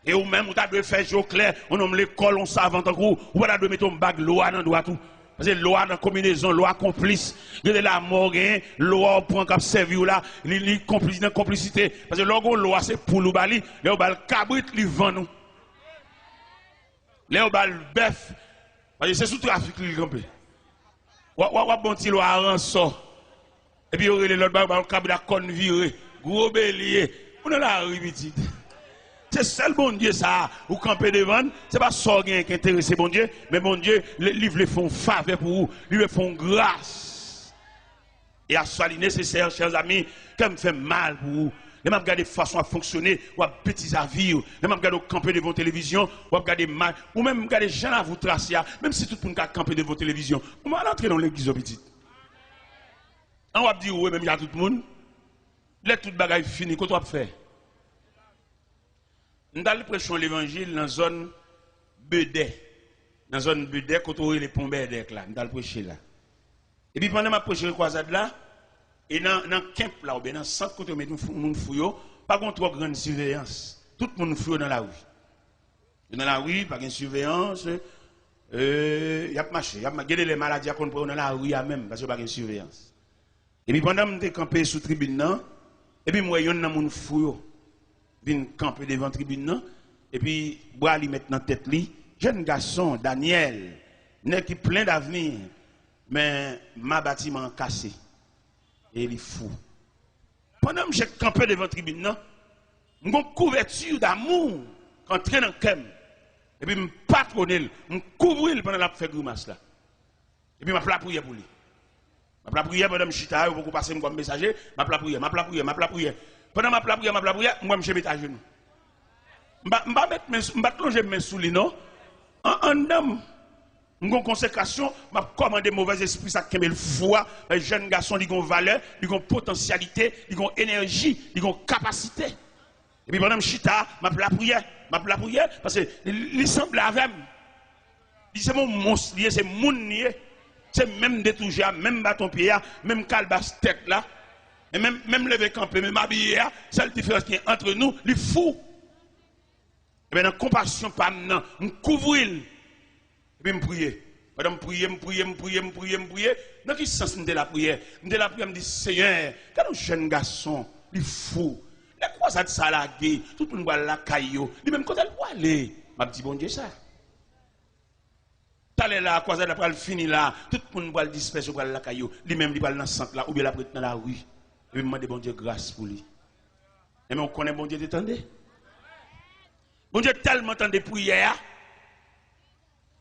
Et ou même, on doit faire jour clair, on nomme l'école, on savant en gros, ou on doit mettre un bague loi dans le tout. Parce que loi dans la combinaison, loi complice, il y a la mort, loi prend comme servi là, il complice dans complicité. Parce que logo loi c'est pour nous bali, les bal cabrit, li vend nous. Les bal bœuf, parce que c'est sous trafic li campé. Ou bon petit loi rançon. Et puis il y aurait l'autre bal cabrit à conne viré, gros bélier, on a la rue petite. C'est seul bon Dieu ça, ou camper devant, c'est pas ça qui intéresse bon Dieu, mais bon Dieu, les livres les font faveur pour vous, ils les font grâce. Et à ce nécessaire, chers amis, quand me fait mal pour vous, les mêmes regarder façon à fonctionner, ou à petits avis, les mêmes regarder camper devant la télévision, ou à regarder mal, ou même regarder gens à vous tracer, même si tout le monde a campé devant la télévision, on va entrer dans l'église petite. On va dire, oui, même il y a tout le monde. Là, toute bagaille fini, qu'est-ce qu'on fait? Nous allons prêcher l'évangile dans la zone Bedé. Dans la zone Bedé, quand on les pompes là, nous allons prêcher là. Et puis pendant ma prêche le croisade là, et dans le camp là, ou bien dans le centre, quand on met tout le monde fouillé, pas contre trop grande surveillance. Tout le monde fouillé dans la rue. Dans la rue, pas de surveillance. Il y a marché. Il y a les maladies qu'on prend dans la rue même, parce qu'il n'y a pas de surveillance. Et puis pendant que je campé sous la tribune, et puis moi, il y a un monde fouillé. Je viens camper devant la tribune, et puis bois lui mettre dans la tête, jeune garçon, Daniel, n'est qui plein d'avenir, mais ma bâtiment cassé. Et il est fou. Pendant que je campé devant la tribune, j'ai une couverture d'amour quand je dans le cœur. Et puis je patronne, je couvre pendant la fait grimace là. Et puis je prie pour lui. Je prie pendant que je suis là, pour passer comme messager, je prie. Pendant que je prie, moi je mets à genoux. Je ne vais pas plonger mes sous les non. En homme, une consécration, je commande mauvais esprit, ça qui me le foi. Les jeunes garçons, ils ont valeur, ils ont potentialité, ils ont énergie, ils ont capacité. Et puis pendant que je suis là, je prie parce que il semble avec moi. C'est mon monstre, c'est mon nier. C'est même détouché, même bâton pied, même calebasse tête là. Et même lever campé, même habillé, seule différence qui est entre nous, il est fou. Et bien, dans la compassion, pas maintenant, on couvre. Et puis, je prie. Madame, je prie. Dans quel sens de la prière? Je me dis, Seigneur, quand un jeune garçon, il est fou. La croisade salade, tout le monde va la caillou. Lui-même, quand elle va aller, je me dis, bon Dieu, ça. T'allais là, croisade après, elle finit là, tout le monde va le disperser, va la caillou. Lui-même, il va dans le centre là, ou bien la prête dans la rue. Et puis, je me demande, bon Dieu, grâce pour lui. Et mais on connaît bon Dieu, t'entendez? Bon Dieu, tellement entendu prière.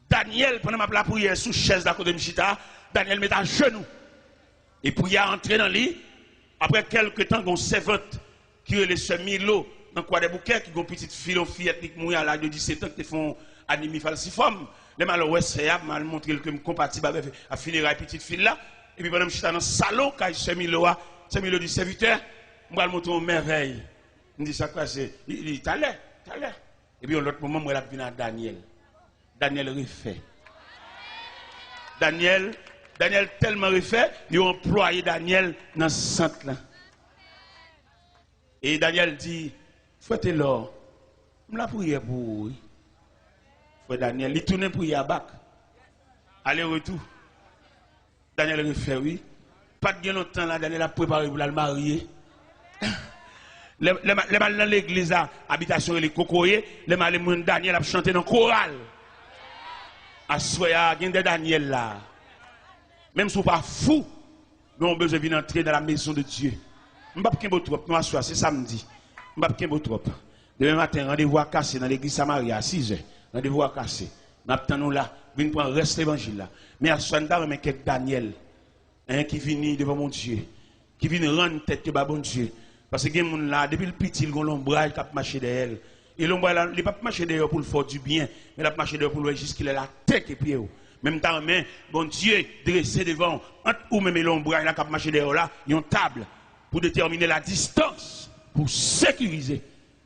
Daniel, pendant ma prière sous chaise d'à côté de Mchita, Daniel met à genoux. Et prière entrer dans lui. Après quelques temps, on servante qui est le semi-lot dans quoi des bouquets, qui ont une petite fillette qui mouille à l'âge de 17 ans, qui font anémie falciforme. Les malheureux, c'est mal montré que je suis compatible avec la funéraille petite fille là. Et puis pendant que je suis dans le salon, quand semi-lot du serviteur, je vais montrer une merveille. Je me dis ça quoi, c'est. Il dit, t'as l'air. Et puis, à l'autre moment, moi, je viens à Daniel. Daniel refait. Daniel tellement refait, il a employé Daniel dans ce centre-là. Et Daniel dit, faites l'or. Je la prière pour vous. Frère Daniel, il tourne pour y abac. Aller-retour. Daniel refait, oui. Pas de longtemps, là, Daniel a préparé pour le marier. Les mal dans l'église, habitation et les cocoyers, les mal Daniel a chanté dans le choral. À soya, il y a Daniel là. Même si vous pas fou, nous avons besoin d'entrer dans la maison de Dieu. Je ne vais pas trop, nous assoir, c'est samedi. Je ne vais pas trop. Demain matin, rendez-vous à casser dans l'église Samaria à 6 h. Rendez-vous à casser. Nous attendons là, venez prendre reste l'évangile là. Mais à soir, mais quelques Daniel, qui vient devant mon Dieu, qui vient rendre tête à bon Dieu. Parce que les gens là, depuis le petit, ils ont l'ombrage qui a marché derrière. Et l'ombrage, il n'a pas marché derrière pour le faire du bien, mais il a marché derrière pour le juste qu'il a la tête et pied. Même temps, bon Dieu, dressé devant, entre ou même l'ombrage qui a marché derrière là, il y a une table pour déterminer la distance, pour sécuriser.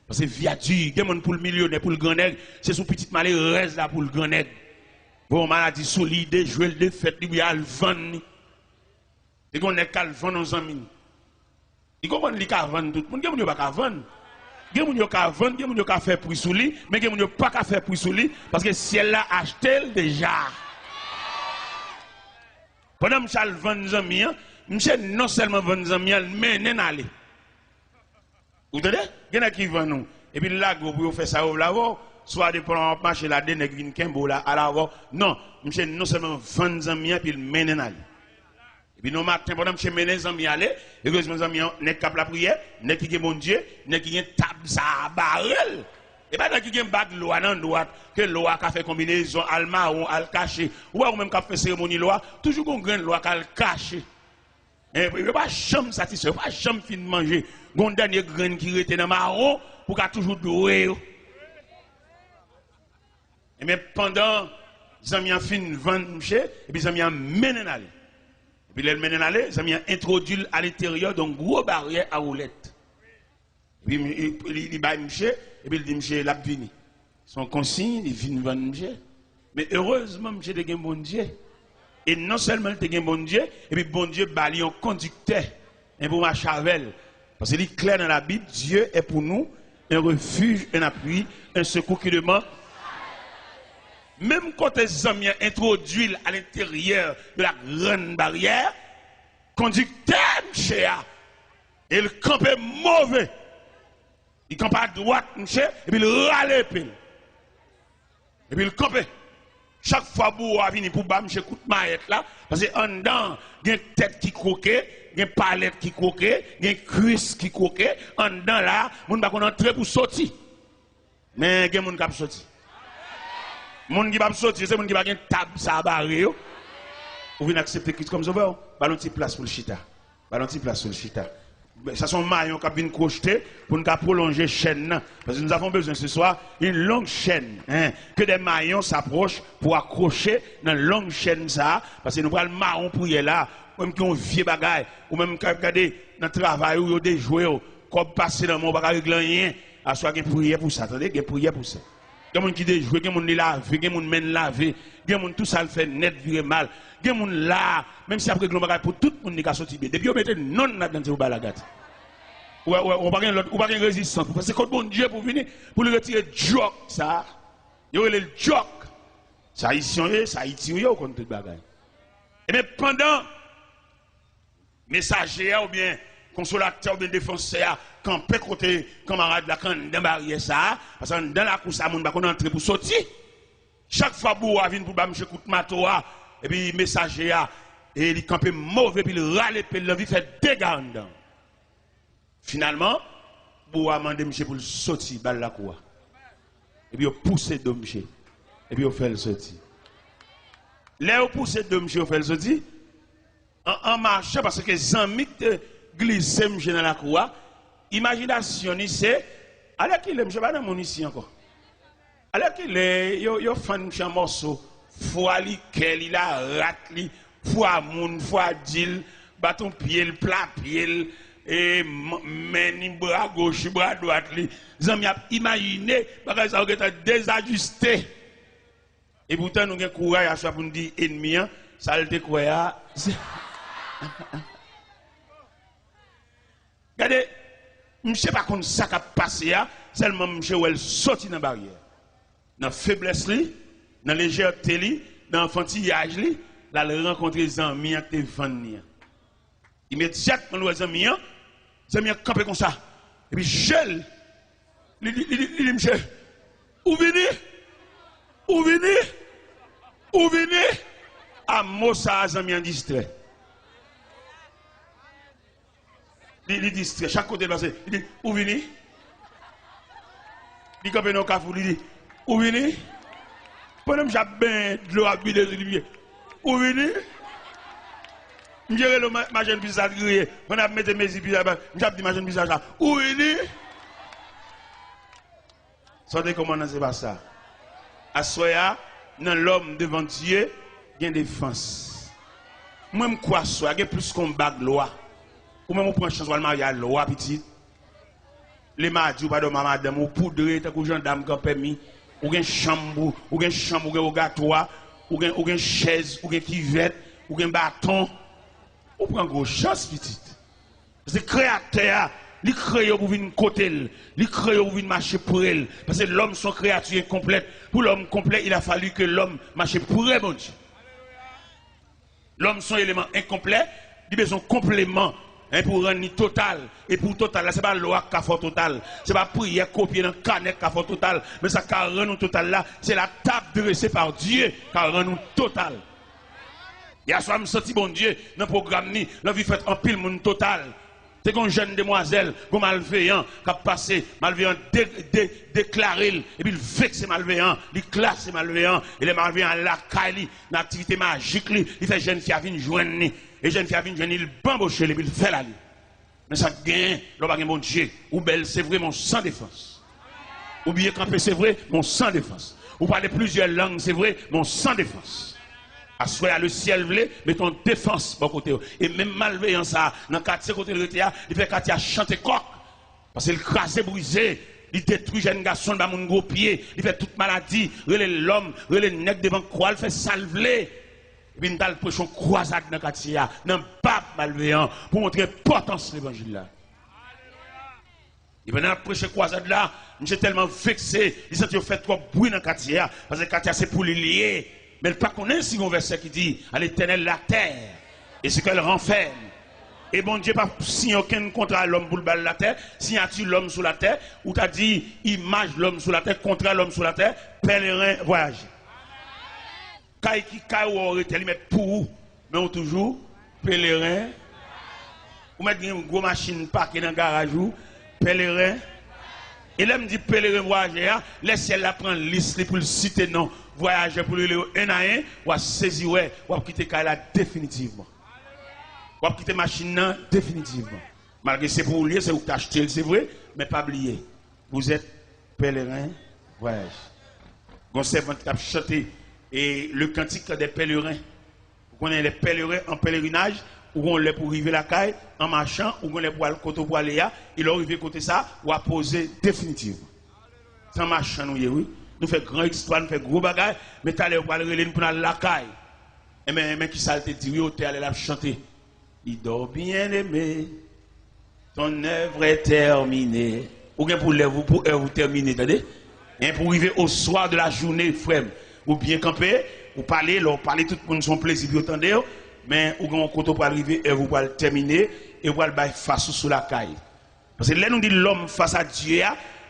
Parce que viature, il y a des gens pour le millionnaire, pour le grand nègre, c'est son petit malheureux là pour le grand nègre. Bon, maladie solide, jouer le défaite, il y a le vent. Et qu'on est qu'à le vent dans un minute. Il comprend qu'il y a vendre tout le monde, il n'y a pas vendre. Il y a des gens vendre, il y a des gens qui faire prix sous lui, mais il n'y a pas qu'à faire prix sous lui parce que si elle l'a acheté déjà. Pendant que je vends des amis, je non seulement vendre des amis, mais je aller. Vous entendez? Il y en a qui vendent nous. Et puis là, vous faites ça au lavo, soit de prendre un marché là, de nègres qui là à l'avant. Non, je non seulement vendre des amis, puis je aller. Et puis, nous matin, pendant que je mène les amis aller, et que mes amis n'est qu'à la prière, n'est qui est mon Dieu, n'est qui est table ça barrel. Et bien, n'est qui est bag loi dans droite, que loi qui a fait combinaison, al marron, al caché, ou même qui a fait cérémonie loi, toujours qu'on gagne loi qui a caché. Et puis, il n'y a pas jamais satisfait, il n'y a pas jamais fin de manger. Il y a un dernier grain qui était dans marron, pour qu'il toujours doué. Et bien, pendant, les amis ont fin de vendre, et puis les amis ont mené aller. Et puis, les mènent aller, ça m'a introduit à l'intérieur d'une grosse barrière à roulette. Puis il va monsieur, et puis il dit monsieur, l'a vini. Son consigne, il vient vendre monsieur. Mais heureusement, monsieur, il a un bon Dieu. Et non seulement il a un bon Dieu, et puis bon Dieu, il y a un conducteur, un bon machavel. Parce qu'il est clair dans la Bible, Dieu est pour nous un refuge, un appui, un secours qui demande. Même quand les hommes introduisent à l'intérieur de la grande barrière, conducteur, monsieur, il campe mauvais. Il campe à droite, monsieur, et puis il râle. Et puis il campe. Chaque fois que vous venez pour bam, monsieur, écoute maillette là, parce qu'en dedans, il y a une tête qui croquait, il y a une palette qui croquait, il y a une cuisse qui croquait. En dedans là, on ne va pas entrer pour sortir. Mais il y a des gens qui peuvent sortir. Les gens qui peuvent sortir, c'est les gens qui ont une table, ça barré. Vous venez accepter Christ comme ça, ballon de place pour le chita. Ballon de place pour le chita. Ça sont maillons qui viennent crocheter pour nous prolonger la chaîne. Parce que nous avons besoin ce soir d'une longue chaîne. Que des maillons s'approchent pour accrocher dans une longue chaîne. Ça, parce que nous prenons le marron pour y aller là. Même qui ont vieux bagaille. Ou même qui regardez dans le travail où ils ont des jouets. Comme passer dans mon bagage rien. À soit qu'il y a prière pour ça. Attendez, il y a prière pour ça. Il y a des gens qui déjouent, il y a des gens qui lavent, il y a des gens qui mènent laver. Il y a des gens tout ça le fait net, virer mal. Il y a des gens là, même si après le bagage pour tout le monde qui a sorti. Depuis on mette non là-dedans, c'est au balagat. Ou pas de résistance. Parce que quand bon Dieu pour venir, pour le retirer joke, ça, il y a le joke. Ça ici, ça ici, au contre tout bagage. Et bien pendant, messager ou bien consolateur ou bien défenseur, campé côté camarade là, quand dans barrière ça, parce que dans la course, ça, on va entrer pour sortir. Chaque fois que vous venez pour M. Koutmatoa, et puis messager, et il campé mauvais, puis il râle, puis il fait dégâts en dedans. Finalement, vous avez demandé monsieur pour le sortir, balle la cour. Et puis vous poussez de monsieur. Et puis vous faites le sortir. Là, vous poussez de monsieur, vous faites le sortir. En marchant, parce que les amis te glissent monsieur dans la cour, imagination, c'est, alors qu'il est, monsieur, pas dans mon ici encore. Alors qu'il est, il fait un morceau, foi li, quel il a rat li, foi moun, foi dil, bâton pied, le plat pied, et meni bras gauche, bras droite, les amis ont imaginé, parce que ça a été désajusté. Et pourtant, nous avons courage à soi pour nous dire ennemi, ça a été quoi? Regardez, je ne sais pas comment ça a passé, seulement je suis sorti dans la barrière. Dans la faiblesse, dans la légèreté, dans l'enfantillage, là, il rencontre les amis qui te vendent. Immédiatement, les amis, campé comme ça. Et puis, gel. Il dit, monsieur, où venez? Où venez? Où venez? À Mossa, les amis en distrait. Il distrait, chaque côté de il dit, où venez? Il campé dans le café, il dit, où venez? Pendant que j'ai bien de l'eau à buller, il dit, où venez? Je dirais ma jeune visage grillé. On a mis mes yeux là-bas. Je dis ma jeune visage là. Où il est? Sortez comment on ne sait pas ça. À soya, dans l'homme devant Dieu, il y a une défense. Même quoi soit, il y a plus qu'on bague loi. Ou même on prend chance de marier à loi petit. Les mardis, pardon, madame, ou poudre, tant que gendarme qui a permis. Ou une chambre, ou une chambre, ou un rogatoire, ou une chaise, ou une kivette, ou un bâton. On prend gros chance petite. Parce que le créateur, il crée pour venir côté, il crée pour venir marcher pour elle. Parce que l'homme sont créatures incomplètes. Pour l'homme complet, il a fallu que l'homme marche pour elle, bon Dieu. L'homme sont éléments incomplets, il a besoin de complément. Pour rendre total. Et pour total, ce n'est pas loi qui a fait total. Ce n'est pas prière copier dans le canet qui a fait total. Mais ça qui a rendu total là, c'est la table dressée par Dieu qui a rendu total. Il y a soit me senti bon Dieu dans le programme ni, la vie fait en pile monde total. C'est une jeune demoiselle, un malveillant qui a passé, malveillant déclaré, et puis il vexe malveillant, il classe malveillant, et les malveillants la caille, une activité magique, il fait jeune fille à venir joindre, et jeune fille à venir joindre, il bamboche, et puis il fait la vie. Mais ça gagne, l'homme a mon Dieu, ou belle, c'est vrai, mon sans défense. Ou bien camper, c'est vrai, mon sans défense. Ou parler plusieurs langues, c'est vrai, mon sans défense. Assoyer le ciel vle, mais ton défense bon côté. Et même malveillant ça, dans quartier côté de l'ETA, il fait quartier chanter coq. Parce qu'il crase brisé, il détruit jeune garçon dans mon gros pied, il fait toute maladie, il l'homme, il nègre devant croix, il fait salver. Et puis nous allons prêcher une croisade dans le quartier, dans le pape malveillant, pour montrer l'importance de l'évangile là. Et pendant la prêcher croisade là, je suis tellement vexé, il s'est fait trop bruit dans le quartier, parce que le quartier c'est pour les lier. Mais il ne pas connaître si un verset qui dit à l'Éternel la terre et ce qu'elle renferme. Et bon Dieu pas signé aucun contrat à l'homme pour le bal la terre, signature l'homme sur la terre, ou t'as dit image l'homme sur la terre, contrat l'homme sur la terre, pèlerin voyage. Kay qui kay ou arrêté, ils mettent pour mais on toujours pèlerin. Ou mettre une grosse machine parquée dans le garage ou pèlerin. Et là me dit pèlerin voyageur, laissez la prendre liste pour le citer non, voyageur pour le un à un, ou à saisir ou à quitter kay là définitivement. Ou à quitter machine là définitivement. Malgré c'est pour lier, c'est où t'acheter, c'est vrai, mais pas oublier. Vous êtes pèlerin voyage. Gon servant qui a chanté et le cantique des pèlerins. Vous connaissez les pèlerins en pèlerinage, ou on les pour arriver la caille, en marchant, ou on les pour aller côté pour aller là, il a arrivé côté ça, ou à poser définitivement. Sans marchant, nous, oui. Nous faisons grande histoire, nous faisons gros bagages, mais tu allais pour aller pour la caille. Et mais qui ça te dit, oui, tu allais la chanter. Il dort bien aimé, ton œuvre est terminée. Ou bien pour vous terminer, attendez? Et pour arriver au soir de la journée, frère, ou bien camper, ou parler, tout le monde son plaisir, vous entendez? Mais ou bien quand pour arriver, et vous pouvez terminer, et vous pouvez face sous la caille. Parce que là, nous dit l'homme face à Dieu,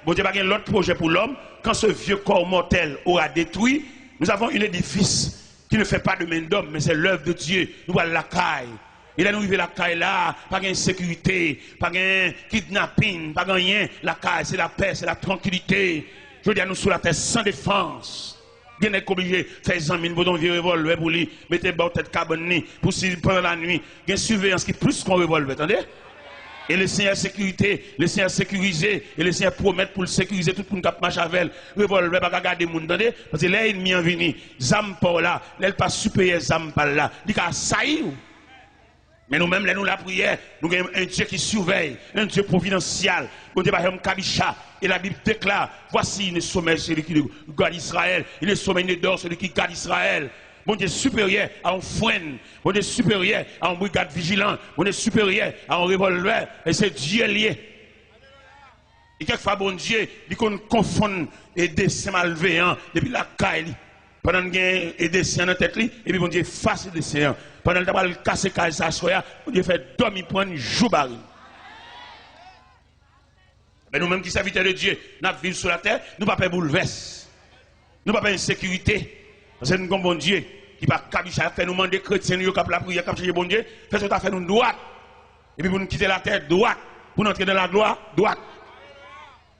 bon Dieu, pas l'autre projet pour l'homme, quand ce vieux corps mortel aura détruit, nous avons un édifice qui ne fait pas de main d'homme, mais c'est l'œuvre de Dieu. Nous voyons la caille. Et là, nous vivons la caille là, pas de sécurité, pas de kidnapping, pas de rien. La caille, c'est la paix, c'est la tranquillité. Je veux dire, nous sous la terre sans défense. Bien est obligé de faire des amis, pour vieux revolver pour lui, mettez bas tête cabane pour si pendant la nuit. Il y a une surveillance qui est plus qu'un revolver, attendez? Et le Seigneur sécurité, le Seigneur sécurisé, et le Seigneur promet pour le sécuriser tout le monde qui marche avec elle. Revolver, pas garder le monde, attendez? Parce que là, il m'y en venu. Zampa là, là, pas supérieur Zampa là. Il a sailli. Mais nous-mêmes, nous la prière, nous avons un Dieu qui surveille, un Dieu providentiel. Nous avons Kabisha. Et la Bible déclare, voici le sommet celui qui garde Israël. Il est sommet d'or celui qui garde Israël. Bon Dieu supérieur à un frein. Bon Dieu supérieur à un brigade vigilant. Bon Dieu supérieur à un revolver. Et c'est Dieu lié. Et quelquefois, bon Dieu, il confond et dessin malveillant depuis la caille. Pendant qu'il y a des séants dans la tête, et puis bon Dieu face des séants. Pendant qu'il le casser caille sa soya, bon Dieu fait dormir prendre jour baril. Mais nous-mêmes qui serviteurs de Dieu, nous vivons sur la terre, nous ne pouvons pas bouleverser. Nous ne pouvons pas insécurité. Parce que nous avons bon Dieu qui va faire nous demander chrétiens, nous avons la prière, nous avons bon Dieu, fait tout à fait nous droite. Et puis pour nous quitter la terre, droite. Pour nous entrer dans la gloire, droite.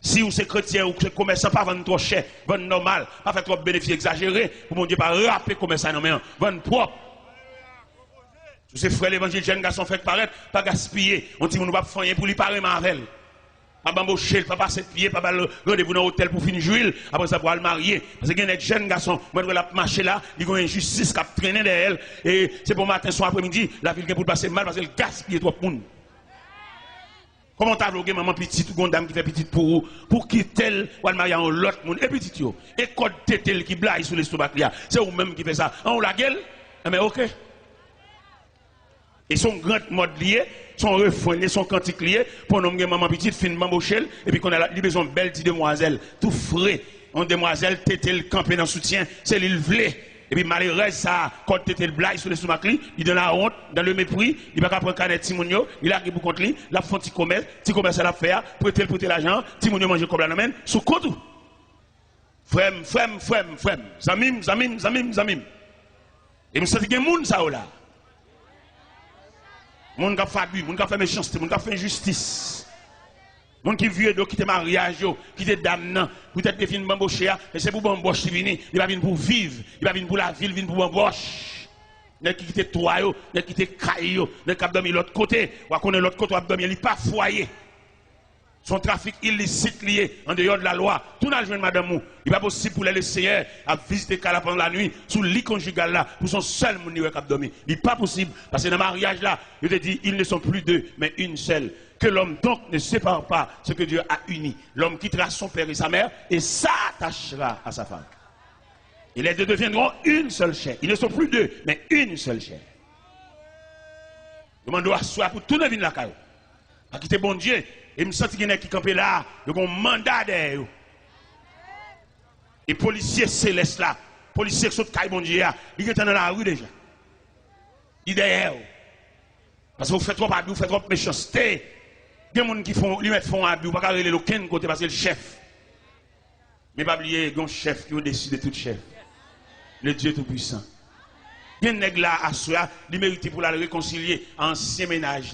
Si vous êtes chrétien ou commerçant, pas vendre trop cher, vendre normal, pas faire trop de bénéfices exagérés, pour mon Dieu, pas rappeler commerçant, non, mais vendre propre. Tous ces frères l'évangile, jeunes garçons fait paraître, pas gaspiller. On dit, on ne va pas faire pour lui parler Marvel. Pas bamboucher, pas passer de pied, pas rendez-vous dans l'hôtel pour finir jouer, après ça pour le marier. Parce qu'il y a des jeunes garçons, moi je la marcher là, ils ont une injustice qui a traîné derrière elle, et c'est pour matin, soir, après-midi, la ville qui pour passer mal parce qu'elle gaspille trop de monde. Comment t'as bloqué maman petite ou une dame qui fait petite pour quitter ou le marier en l'autre monde et petite yo et code tétel qui blague sur l'estomac là c'est vous même qui fait ça on la gueule mais OK et son grand mode lié son refrain son cantique lié pour nous maman petite fin bambochel et puis qu'on a besoin de belle petite demoiselle tout frais on demoiselle tétel camper dans soutien c'est l'île vlé. Et puis malheureusement, ça, quand tu étais le blague sur le stomac, il donne la honte, dans le mépris, il va pas prendre canet Timonio, il a qui pour contre lui, la font petit commerce à la faire, prêter l'argent, Timonio mange comme la nomen, sous compte. Frem. Zamim. Et me sens qu'il y a des gens ça là. Moun qui a fait abus, moun qui a fait méchanceté, moun qui a fait injustice. Moun qui vieux qui te mariage, qui te dame, peut-être que fin bambocher, et c'est pour bamboche qui vient, il va venir pour vivre, il va venir pour la ville, il vient pour bamboche. N'est qui te toi, n'est qui te caille, n'est qui dormi l'autre côté, ou qu'on est l'autre côté, ou dormi, il pas foyer. Son trafic illicite lié en dehors de la loi. Tout n'a joué madame mou. Il n'est pas possible pour les laisser à visiter Kala pendant la nuit, sous le lit conjugal là, pour son seul moun qui a dormi. Il n'est pas possible, parce que dans le mariage là, il te dit, ils ne sont plus deux, mais une seule. Que l'homme donc ne sépare pas ce que Dieu a uni. L'homme quittera son père et sa mère et s'attachera à sa femme. Et les deux deviendront une seule chair. Ils ne sont plus deux, mais une seule chair. Je m'en dois asseoir pour tout le monde la caillou. Pas quitter bon Dieu. Et me sens qu'il y a qui campent là, ils ont un mandat derrière. Et policiers célestes là, policiers qui sont caillou bon Dieu, ils sont dans la rue déjà. Ils sont derrière. Parce que vous faites trop abus, vous faites trop méchanceté. Il y a des gens qui font abus, vous ne pouvez pas aller de aucun côté parce que c'est le chef. Mais pas oublier, il y a un chef qui est au-dessus de tout chef. Le Dieu Tout-Puissant. Il y a un nègre là à soi, il mérite pour la réconcilier ancien ménage.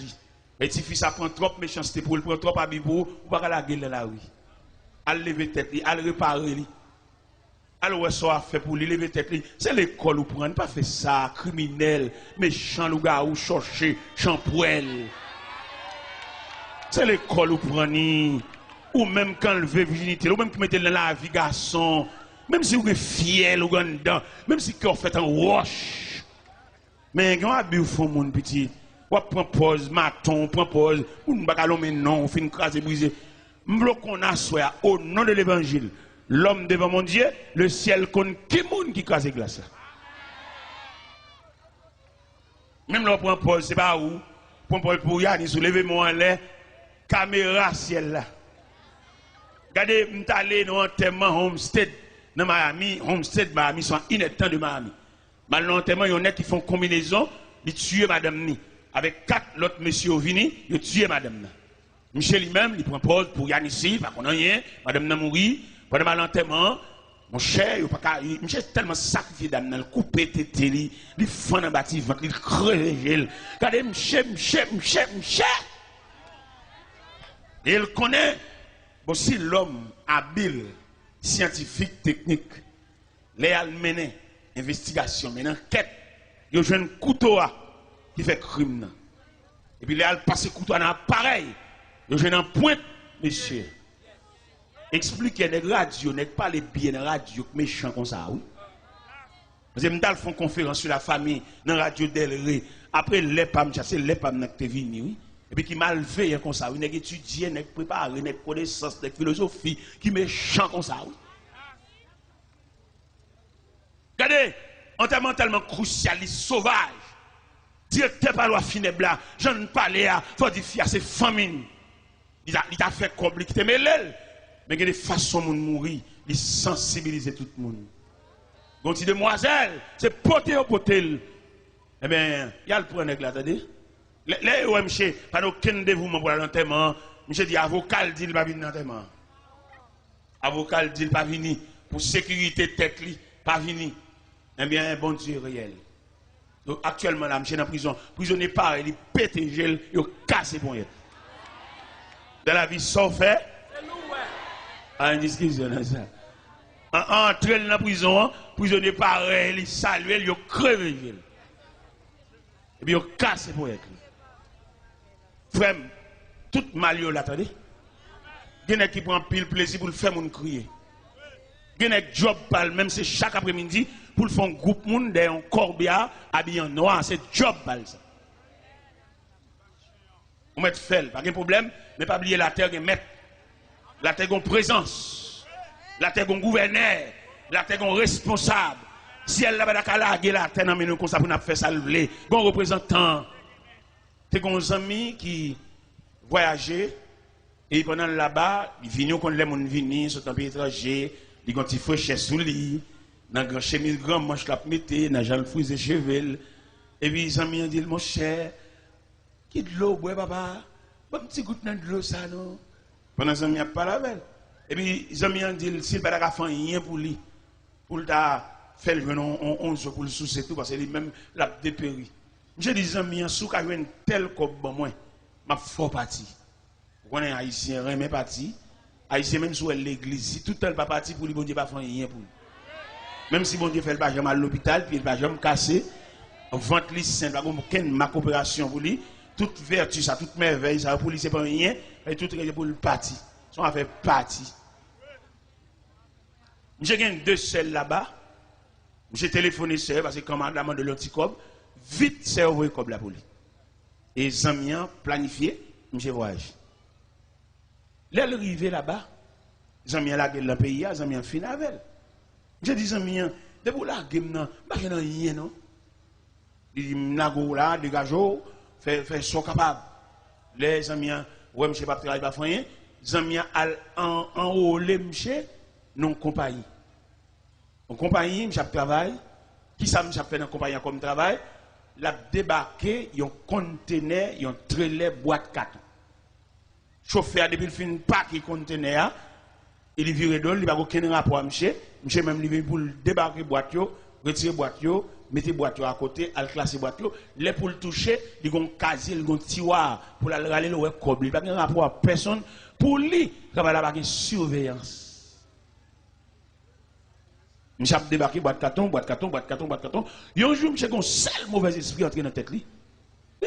Et si fils prend trop méchanceté pour le prendre trop abus pour vous, vous ne pouvez pas la gueule dans la rue. Al lever tête, al réparer. Alors, ce qu'on fait pour lui lever tête, c'est l'école où prendre, pas fait ça, criminel, méchant, le gars ou chercher, champoil. C'est l'école où prendre, ou même quand lever virginité, ou même qui mettez dans la vie garçon, même si vous êtes fier, ou dedans, même si vous faites un wash. Mais quand vous faites mon petit, vous prenez pause, maton, prenez pause, ou ne pas mais non, vous faites craser, briser. M'vlo qu'on a soit au nom de l'évangile. L'homme devant mon Dieu, le ciel compte qui monde qui crase glace. Même là, pour Paul, c'est pas où. Pour Paul, pour Yannis, soulevez-moi en l'air, caméra ciel là. Regardez, je suis allé dans un enterrement Homestead, dans Miami. Homestead, Miami, sont inactants de Miami. Maintenant, enterrement, il y en a qui font combinaison, ils tuent madame Ni. Avec 4 autres messieurs venus, ils tuent madame Ni. Michel lui-même, il prend pause pour Yannis, pas qu'on a rien, madame Ni mourit. Pendant l'enterrement, mon cher, Michel tellement sacrifié d'âme, il coupe tété, il fend dans le bâtiment, il crève. Regardez, Michel. Et il connaît aussi l'homme habile, scientifique, technique. Les mené investigation, mené enquête. Il y a un couteau qui fait crime. Et puis, il a passé couteau dans l'appareil. Il y a un pointe, monsieur. Expliquez les radios, n'est pas les bien de radio méchants comme ça, oui. Parce que nous font conférence sur la famille dans la radio d'Elré. Après, les pam, c'est les pam qui sont venus, oui. Et puis qui mal fait comme ça, oui. N'est étudié, n'est préparé, n'est connaissance, n'est philosophie, qui méchant comme ça, oui. Regardez, enterrement tellement crucialiste, sauvage. Directeur par loi funèbre là, j'en parle à, faut dire fier, c'est famine. Il a fait compliquer, mais l'aile. Mais il y a des façons de mourir, de sensibiliser tout le monde. Quand tu demoiselle, c'est poter au potel. Eh bien, il y a le point là, attendez. Les OMC, pas aucun dévouement pour l'enterrement. Monsieur dit, avocat dit, il va venir l'enterrement. Avocat dit, il va venir. Pour sécurité tête, pas venir. Eh bien, bon Dieu réel. Donc, actuellement, là, monsieur dans la prison. Prisonnier pareil, il pète le gel, il casse pour elle. Dans la vie, sans fait. Ah, une discussion, ça. Entrer dans la prison, prisonnier pareil, il salue, il crève. Et puis, il casse pour elle. Frère, tout mal, là, attendez. Il y a qui prend pile plaisir pour le faire mon crier. Il y a qui job pal, même c'est chaque après-midi, pour le faire un groupe monde dans un corbia habillé en noir, c'est job pal ça. On met fait, pas de problème, mais pas oublier la terre, mettre. La terre a présence. La terre a gouverneur. La terre a responsable. Si elle n'a pas de la terre, nous comme ça pour nous faire ça lever. Bon représentant. Tu as des amis qui voyageaient et pendant là-bas, ils viennent quand les gens viennent, sont un pays étranger, ils ont des fraîcheurs sous lit, dans une chemise grand manche la mettez, dans un frise de cheveux. Et puis les amis ont dit, mon cher, qui de l'eau, bois papa, un petit goutte de l'eau ça non. Pendant que les amis pas la belle. Et puis les amis ont dit, s'il ne peut pas faire rien pour lui, pour faire le jeune 11 pour le soucier tout, parce que lui-même l'a dépéri. J'ai des amis en sous qui ont une telle comme moi, ma fort parti. Vous connaissez haïtien, rien parti. Haïtien même sur l'église, si tout le pas parti pour lui, bon Dieu pas faire rien pour lui. Même si bon Dieu fait le pas jamais à l'hôpital, puis il va jamais casser, vente lui saint, pas aucune ma coopération pour lui, toute vertu ça, toute merveille ça pour lui c'est pas rien, et tout est pour le parti. Son affaire parti. J'ai gagné 2 seuls là-bas. J'ai téléphoné seul parce que commandement de l'anticob, vite c'est envoyé comme la police. Et les amis planifié, j'ai voyagé. Là, arrivé là-bas, les amis la gueule dans le pays, les amis fin avec. Je dis, les amis, de vous la gueule, non, pas que rien, non. Il n'a là, dégagez, fait son capable. Les amis, ouais, monsieur, pas travailler, pas rien. Les amis, en haut, les monsieur, non compagnie. En compagnie, monsieur travaille. Qui ça, monsieur fait dans la compagnie comme travail? La débarqué, un conteneur, un trailer boîte carton. Chauffeur, depuis le fin de paquet conteneur, il vire d'ol, il n'y a aucun rapport à monsieur. Monsieur même livré pour débarquer boîte, retirer boîte, mettre boîte à côté, al classer boîte. Les pour le toucher, il y a un casier, il y a un tiroir pour aller râler le cob. Il n'y a pas de rapport à personne. Pour lui, il y a une surveillance. Monsieur a débarqué boîte carton, boîte carton, boîte carton, boîte carton. Il y a un jour, monsieur a un seul mauvais esprit entré dans la tête. Il dit,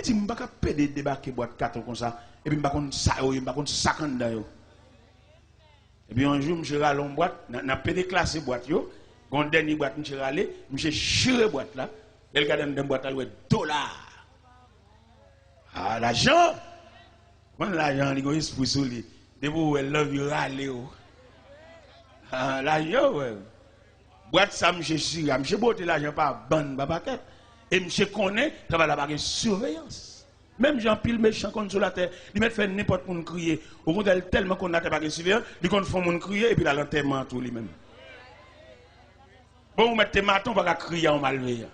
je ne peux pas débarquer boîte carton comme ça. Et puis, je ne peux pas sac en dedans. Et puis, un jour, monsieur a une boîte, n'a pas déclassé boîte. Quand dernier boîte, monsieur a allé, monsieur chiré boîte là. Il regarde dans la boîte là, $. Ah, l'argent. Quand l'argent, il y a un esprit sur lui. Depuis où elle love you, râler. Ah, l'argent, ouais. Boîte ça, monsieur chiré. Monsieur botte l'argent par bande, pas paquet. Et monsieur connaît, ça va la surveillance. Même Jean Pile méchant contre sur la terre, il met fait n'importe quoi crier. Au contraire, tellement qu'on n'a pas de surveillance, il compte faire mon crier et puis là l'enterrement tout lui-même. Bon, vous mettez maton, pas crier en malveillant.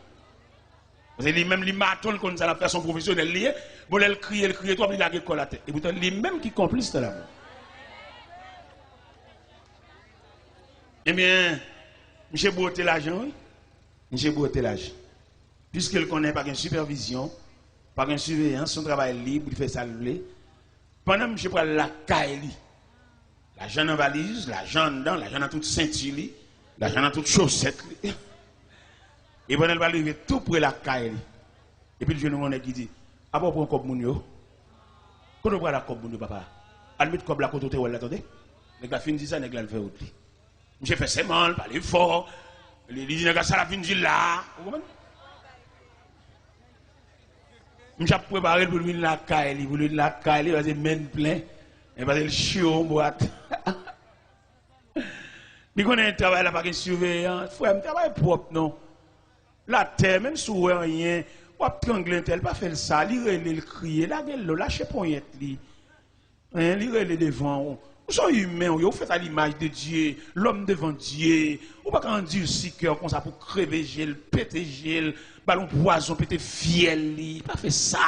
Parce que lui-même, les matons, quand ça a fait son professionnel lié, bon, elle crie, toi, il a la colle à la tête. Et pourtant, lui-même qui complice de là. Eh bien, monsieur Beauté l'argent, oui. Monsieur Beauté l'argent. Puisqu'il connaît pas une supervision, pas une surveillance, son travail libre, il fait ça le pendant que monsieur prend la caille, l'argent dans la valise, l'argent dedans, l'argent dans toute ceinture, l'argent dans toute chaussette. Et pendant qu'il va arriver tout près la caille. Et puis le jeune homme qui dit, ah bon, prends un cop mounio. Quand on prend la cop mounio, papa, on met le cop la côte où elle l'attendait. Les gars finissent ça, les gars le fait autre. Monsieur fait ses mal, parle fort. Il dit, les gars, ça la finit là. Je suis préparé pour lui la caille, pour lui la caille, parce qu'il mène plein, et parce qu'il chiot en boîte. Il connaît un travail là, pas de surveillance. Frère, un travail propre, non. La terre, même si vous rien, ou à trangler tel, pas faire ça, il crier, la gueule, lâchez poignette, il relève devant. Vous êtes humain, vous faites à l'image de Dieu, l'homme devant Dieu. Vous ne pouvez pas dire si cœur comme ça pour crever gel, péter gel, ballon poison, péter fiel. Pas fait ça.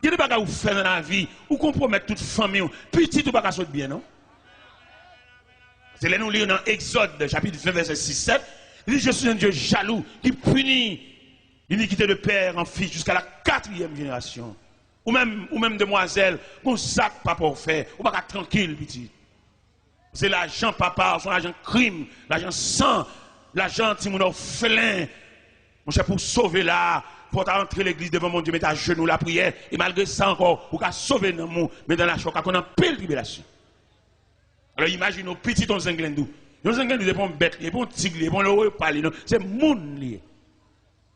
Il y a des bagages que vous faites dans la vie, vous compromettez toute famille, petit ou pas sauter bien, non? C'est là nous lisons dans Exode, chapitre 20, verset 6-7. Il dit, je suis un Dieu jaloux qui punit l'iniquité de père en fils jusqu'à la 4e génération. Ou même demoiselle, qu'on sac pas pour faire, ou pas tranquille, petit. C'est l'argent papa, son argent crime, l'argent sang, l'argent timoun félin. Mon cher, pour sauver là, pour entrer l'église devant mon Dieu, mettre à genoux la prière, et malgré ça encore, pour qu'à sauver dans mon, mais dans la choc, qu'on a pile tribulation. Alors imaginez nos petits ton zinglendou. Nos zinglendou, c'est pas un bête, c'est pas un tigre, c'est pas un parler, c'est moun lié.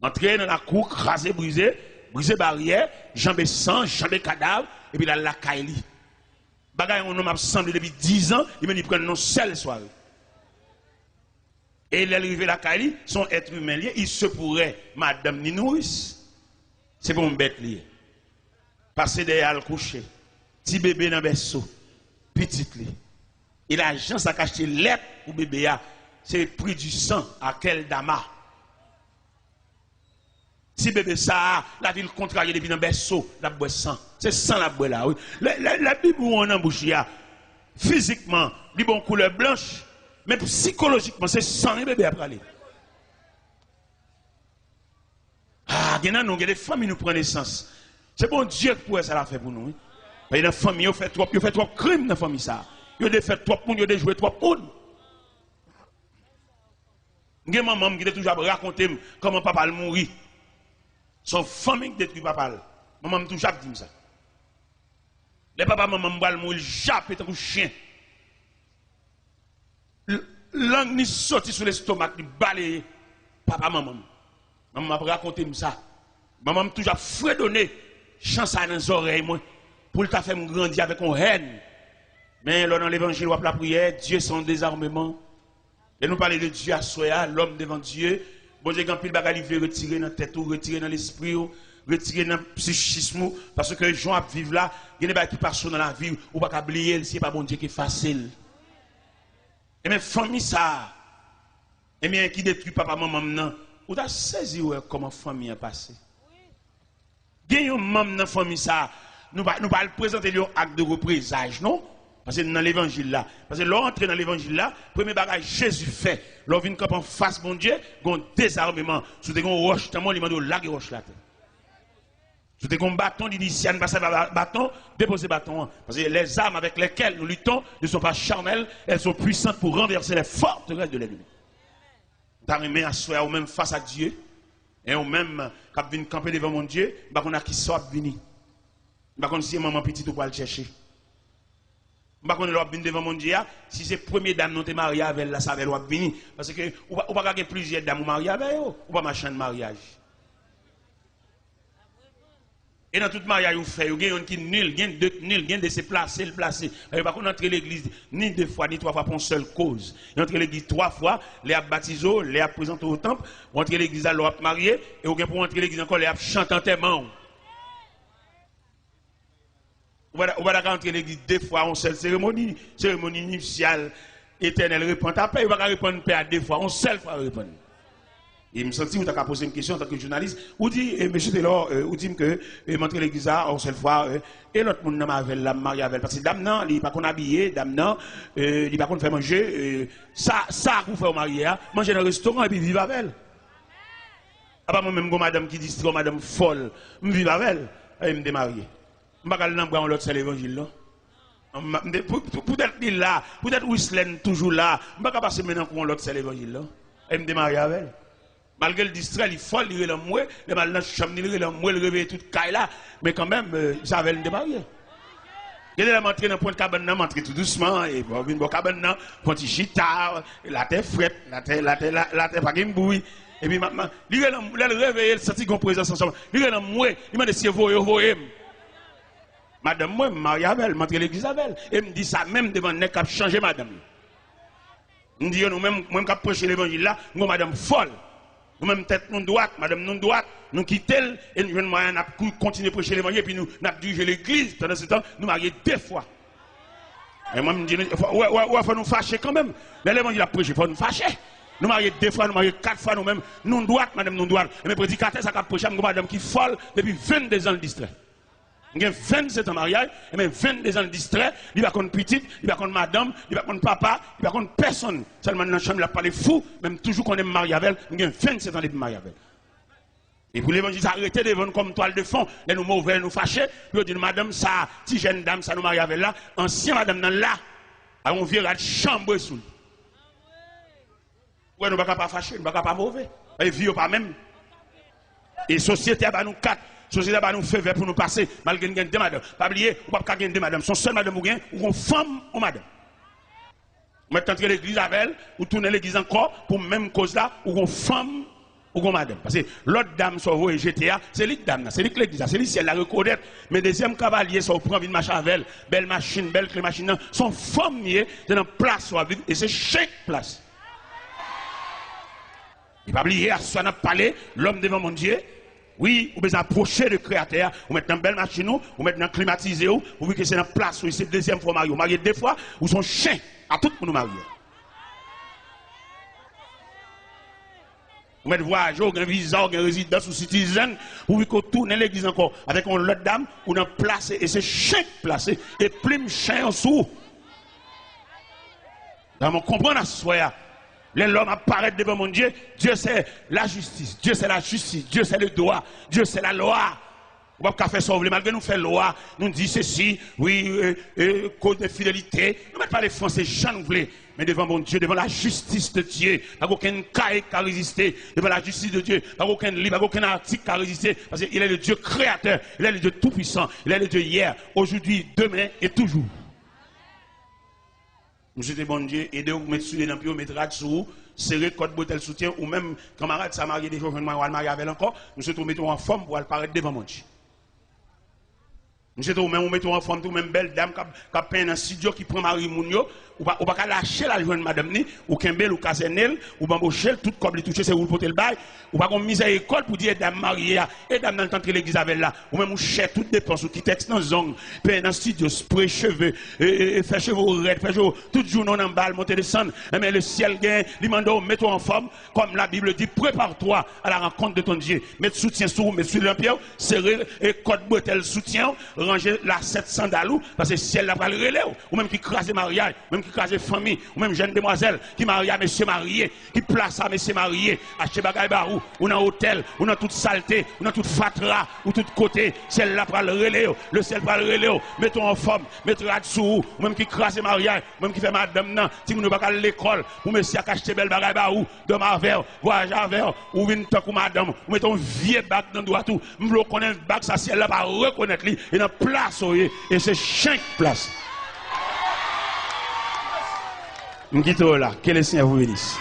Entrer dans la cour, craser, briser barrière, jambes sang, jambes cadavre, et puis là, la caille. Bagay, on m'a semblé depuis 10 ans, il me prend une seule soirée. Et il est arrivé la caille, son être humain lié, il se pourrait, madame ni nourrice. C'est pour un bête lié. Passer derrière le coucher, petit bébé dans le berceau, petit lié. Et l'argent, ça cache lettre pour bébé, c'est le prix du sang à quel dama. Si bébé ça, la ville contrariée depuis dans le berceau, la boue sang. C'est sang la boue là. Oui. La Bible où on embouche, physiquement, il bon couleur blanche, mais psychologiquement, c'est sang et bébé après aller. Ah, il y a des familles qui nous prennent naissance. C'est bon Dieu pour ça l'a fait pour nous. Oui. Il y a des familles qui ont fait trop crimes dans la famille ça. Ils ont fait trop monde, ils ont joué trop monde. Il y a maman qui a toujours raconté comment papa a mouru. Son famille détruit papa. Maman m'a toujours dit ça. Les papa maman m'a mourir, il jappe comme un chien. Langue ni sorti sur l'estomac, il balaye papa maman. Maman m'a raconté ça. Maman m'a toujours fredonné chance dans les oreilles moi pour t'a fait grandir avec une haine Mais là, dans l'évangile, ou la prière, Dieu son désarmement. Et nous parlons de Dieu à soi, l'homme devant Dieu. Bon Dieu, quand il va retirer dans la tête, retirer dans l'esprit, retirer dans le psychisme, parce que les gens vivent là, il y a des gens qui passent dans la vie, ou pas oublier, c'est pas bon Dieu qui est facile. Et bien, famille ça, et bien, qui détruit papa, maman, non, ou t'as saisi comment famille a passé. Il y a un membre dans la famille ça, nous allons présenter un acte de représage, non? Parce que dans l'évangile là, parce que l'entrée dans l'évangile là, premier bagage Jésus fait, l'on vient en face mon Dieu, un désarmement, sous des roches, tellement il m'a dit la roche là. Sous des bâtons d'initial, passer par bâton, déposer bâton. Parce que les armes avec lesquelles nous luttons ne sont pas charnelles, elles sont puissantes pour renverser les forteresses de l'ennemi. D'arriver à soi, ou même face à Dieu, et ou même quand vient camper devant mon Dieu, on a qui sort venir. On si maman petite ou pas le chercher. Je ne sais pas devant mon Dieu, si c'est la première dame qui est mariée avec elle, ça va venir. Parce que vous ne pouvez pas avoir plusieurs dames mariées avec elle, ou pas machin de mariage. Et dans tout mariage, vous faites, il y a un qui est nul, il y a nul, il y a de se placer, le placer. Vous ne pouvez pas entrer l'église ni 2 fois, ni 3 fois pour une seule cause. Il entre l'église 3 fois, les a baptisés, les a présentés au temple, vous entrez l'église à l'eau marié, et vous pour entrer l'église encore, les a chanté en témoin. Vous allez rentrer l'église 2 fois en seule cérémonie initiale, éternelle, répondre à paix, vous allez répondre paix à 2 fois, en seule fois répondre. Et je me sens que vous avez posé une question en tant que journaliste. Vous dites, monsieur Taylor, vous dites que m'entrer l'église en seule fois, et l'autre monde n'a pas la mariée avec. Parce que dame non, il n'est pas qu'on habillé, dame non, il n'est pas qu'on fait manger. Ça, vous faites au marié, manger dans le restaurant et puis vivre avec elle. Ah, moi-même, madame qui dit, madame folle, je vis avec elle, et je me démarie. Je ne vais pas aller dans l'autre, c'est l'évangile là. Peut-être là, peut-être Whistler toujours là, je ne vais pas passer maintenant pour l'autre, c'est l'évangile là, et je me démarie avec elle. Malgré le distrait, il faut il est moué, le mal dans la chambre, il est moué, le réveil tout caille là, mais quand même, ça avait le démarrer. Il est montré dans le point de cabane, montré tout doucement, et bon, une bonne cabane, petit chita, la terre frette, la terre pas une bouille. Et puis maintenant, il est le réveil, il senti qu'on présence ensemble. Il est moué, il m'a dit si vous voyez. Madame, moi, Marie Abel, montré l'église Abel, et me dit ça même devant le cap changer madame. Me dit nous-mêmes, moi, qui prêcher l'évangile là, nous, madame folle. Nous-mêmes, tête nous droite, madame nous droite, nous quittons et nous venons continuer à prêcher l'évangile, puis nous dirigeons l'église. Pendant ce temps, nous marions 2 fois. Et moi, je me dis, il faut nous fâcher quand même. L'évangile a prêché, il faut nous fâcher. Nous marions 2 fois, nous marions 4 fois nous-mêmes. Nous droite, madame nous droite. Et mes prédicateurs, ça a prêché, madame qui folle depuis 22 ans de distrait. Il y a 27 ans de mariage, et même 22 ans de distrait, il va contre petite, il va contre madame, il va contre papa, il va contre personne. Seulement dans la chambre, il n'a pas les fous, même toujours qu'on est marié avec elle, il y a 27 ans de mariage avec elle. Et pour l'évangile, arrêtez de vendre comme toile de fond, les nous mauvais, nous fâcher, puis on dit, madame, ça, si jeune dame, ça nous marie avec là, ancien madame, dans là, on vient à la chambre sous. Ouais, nous ne pouvons pas fâcher, nous ne pouvons pas mauvais. Et vie pas même. Et société, bah, nous 4. Société va nous faire pour nous passer, malgré nous gagner 2 madames. Pas oublier, ou pas gagner 2 madames. Son seul madame ou gain, ou une femme ou madame. Maintenant, entrer l'église avec elle, ou tourner l'église encore, pour même cause là, ou une femme ou une madame. Parce que l'autre dame, sur GTA, c'est l'autre dame, c'est l'église, c'est l'église, elle la reconnaître. Mais deuxième cavalier, ça prend une machine avec elle, belle machine, belle clé machine, son femme, c'est dans place où elle vit, et c'est chaque place. Il va oublier, à soi, on a parlé, l'homme devant mon Dieu. Oui, vous pouvez approcher le créateur, vous mettez dans une belle machine, vous mettez dans climatisé, vous voyez que c'est dans place, c'est la deuxième fois marié. Vous mariez 2 fois, vous sont chiens à tout le monde marié. Vous mettez voyageur, un visa, un résidence ou citizen, vous voyez qu'on tourne l'église encore avec une autre dame, ou dans place, et c'est chien placé, et plume chien en dessous. Dans mon comprendre à soi. L'homme apparaît devant mon Dieu, Dieu c'est la justice, Dieu c'est la justice, Dieu c'est le droit, Dieu c'est la loi. On va pas faire ça, malgré nous faire loi, nous dit ceci, oui, cause de fidélité. Nous ne mettons pas les Français, j'en voulais, mais devant mon Dieu, devant la justice de Dieu, pas aucun cas qui a résisté, devant la justice de Dieu, pas aucun livre, pas aucun article qui a résisté, parce qu'il est le Dieu créateur, il est le Dieu tout-puissant, il est le Dieu hier, aujourd'hui, demain et toujours. Monsieur te bon Dieu, aidez-vous mettre sur les lampions, mettre sous, serrer code bouteille soutien, ou même camarade, ça marié des jours, je vais marier avec encore, nous te mettons en forme pour apparaître devant mon Dieu. Monsieur, ou même, on met en forme, ou même belle dame qui a peint dans le studio, qui prend Marie Mounio, ou pas lâcher la jeune madame ni, ou Kembel, ou Casenel, ou bambochel, tout comme les toucher, c'est où le poter le bail, ou pas comme mise à école pour dire dame mariée, et dame dans le temps que l'église avait là, ou même ou cher toutes dépenses, ou qui texte dans zone, peint dans le studio, spray cheveux, et faire cheveux raides, faire cheveux, tout jour non en balle, monter descendre, mais le ciel gagne, l'imando, mets-toi en forme, comme la Bible dit, prépare-toi à la rencontre de ton Dieu, mets soutien sur vous, mets sur l'empire, serré, et code bretelle soutien, ranger la 700 dalou, parce que ciel la pral relais, ou même qui crase mariage, même qui crase famille, ou même jeune demoiselle, qui marie à monsieur marié, qui place à monsieur marié, acheter bagay barou, ou dans hôtel, ou dans toute saleté, ou dans toute fatra, ou tout côté, ciel la pral relais, le ciel pral relais, mettons en forme, mettons à dessous, ou même qui crase mariage, ou même qui fait madame nan, si vous ne pas à l'école, ou monsieur a acheté belle bagay barou, de ma verre, voyage à verre, ou vin tant ou madame, ou mettons vieux bac dans droit tout, m'lo connaît bac ça ciel là pas reconnaître lui, et dans place et c'est chaque place. M'quitte là, que le Seigneur vous bénisse.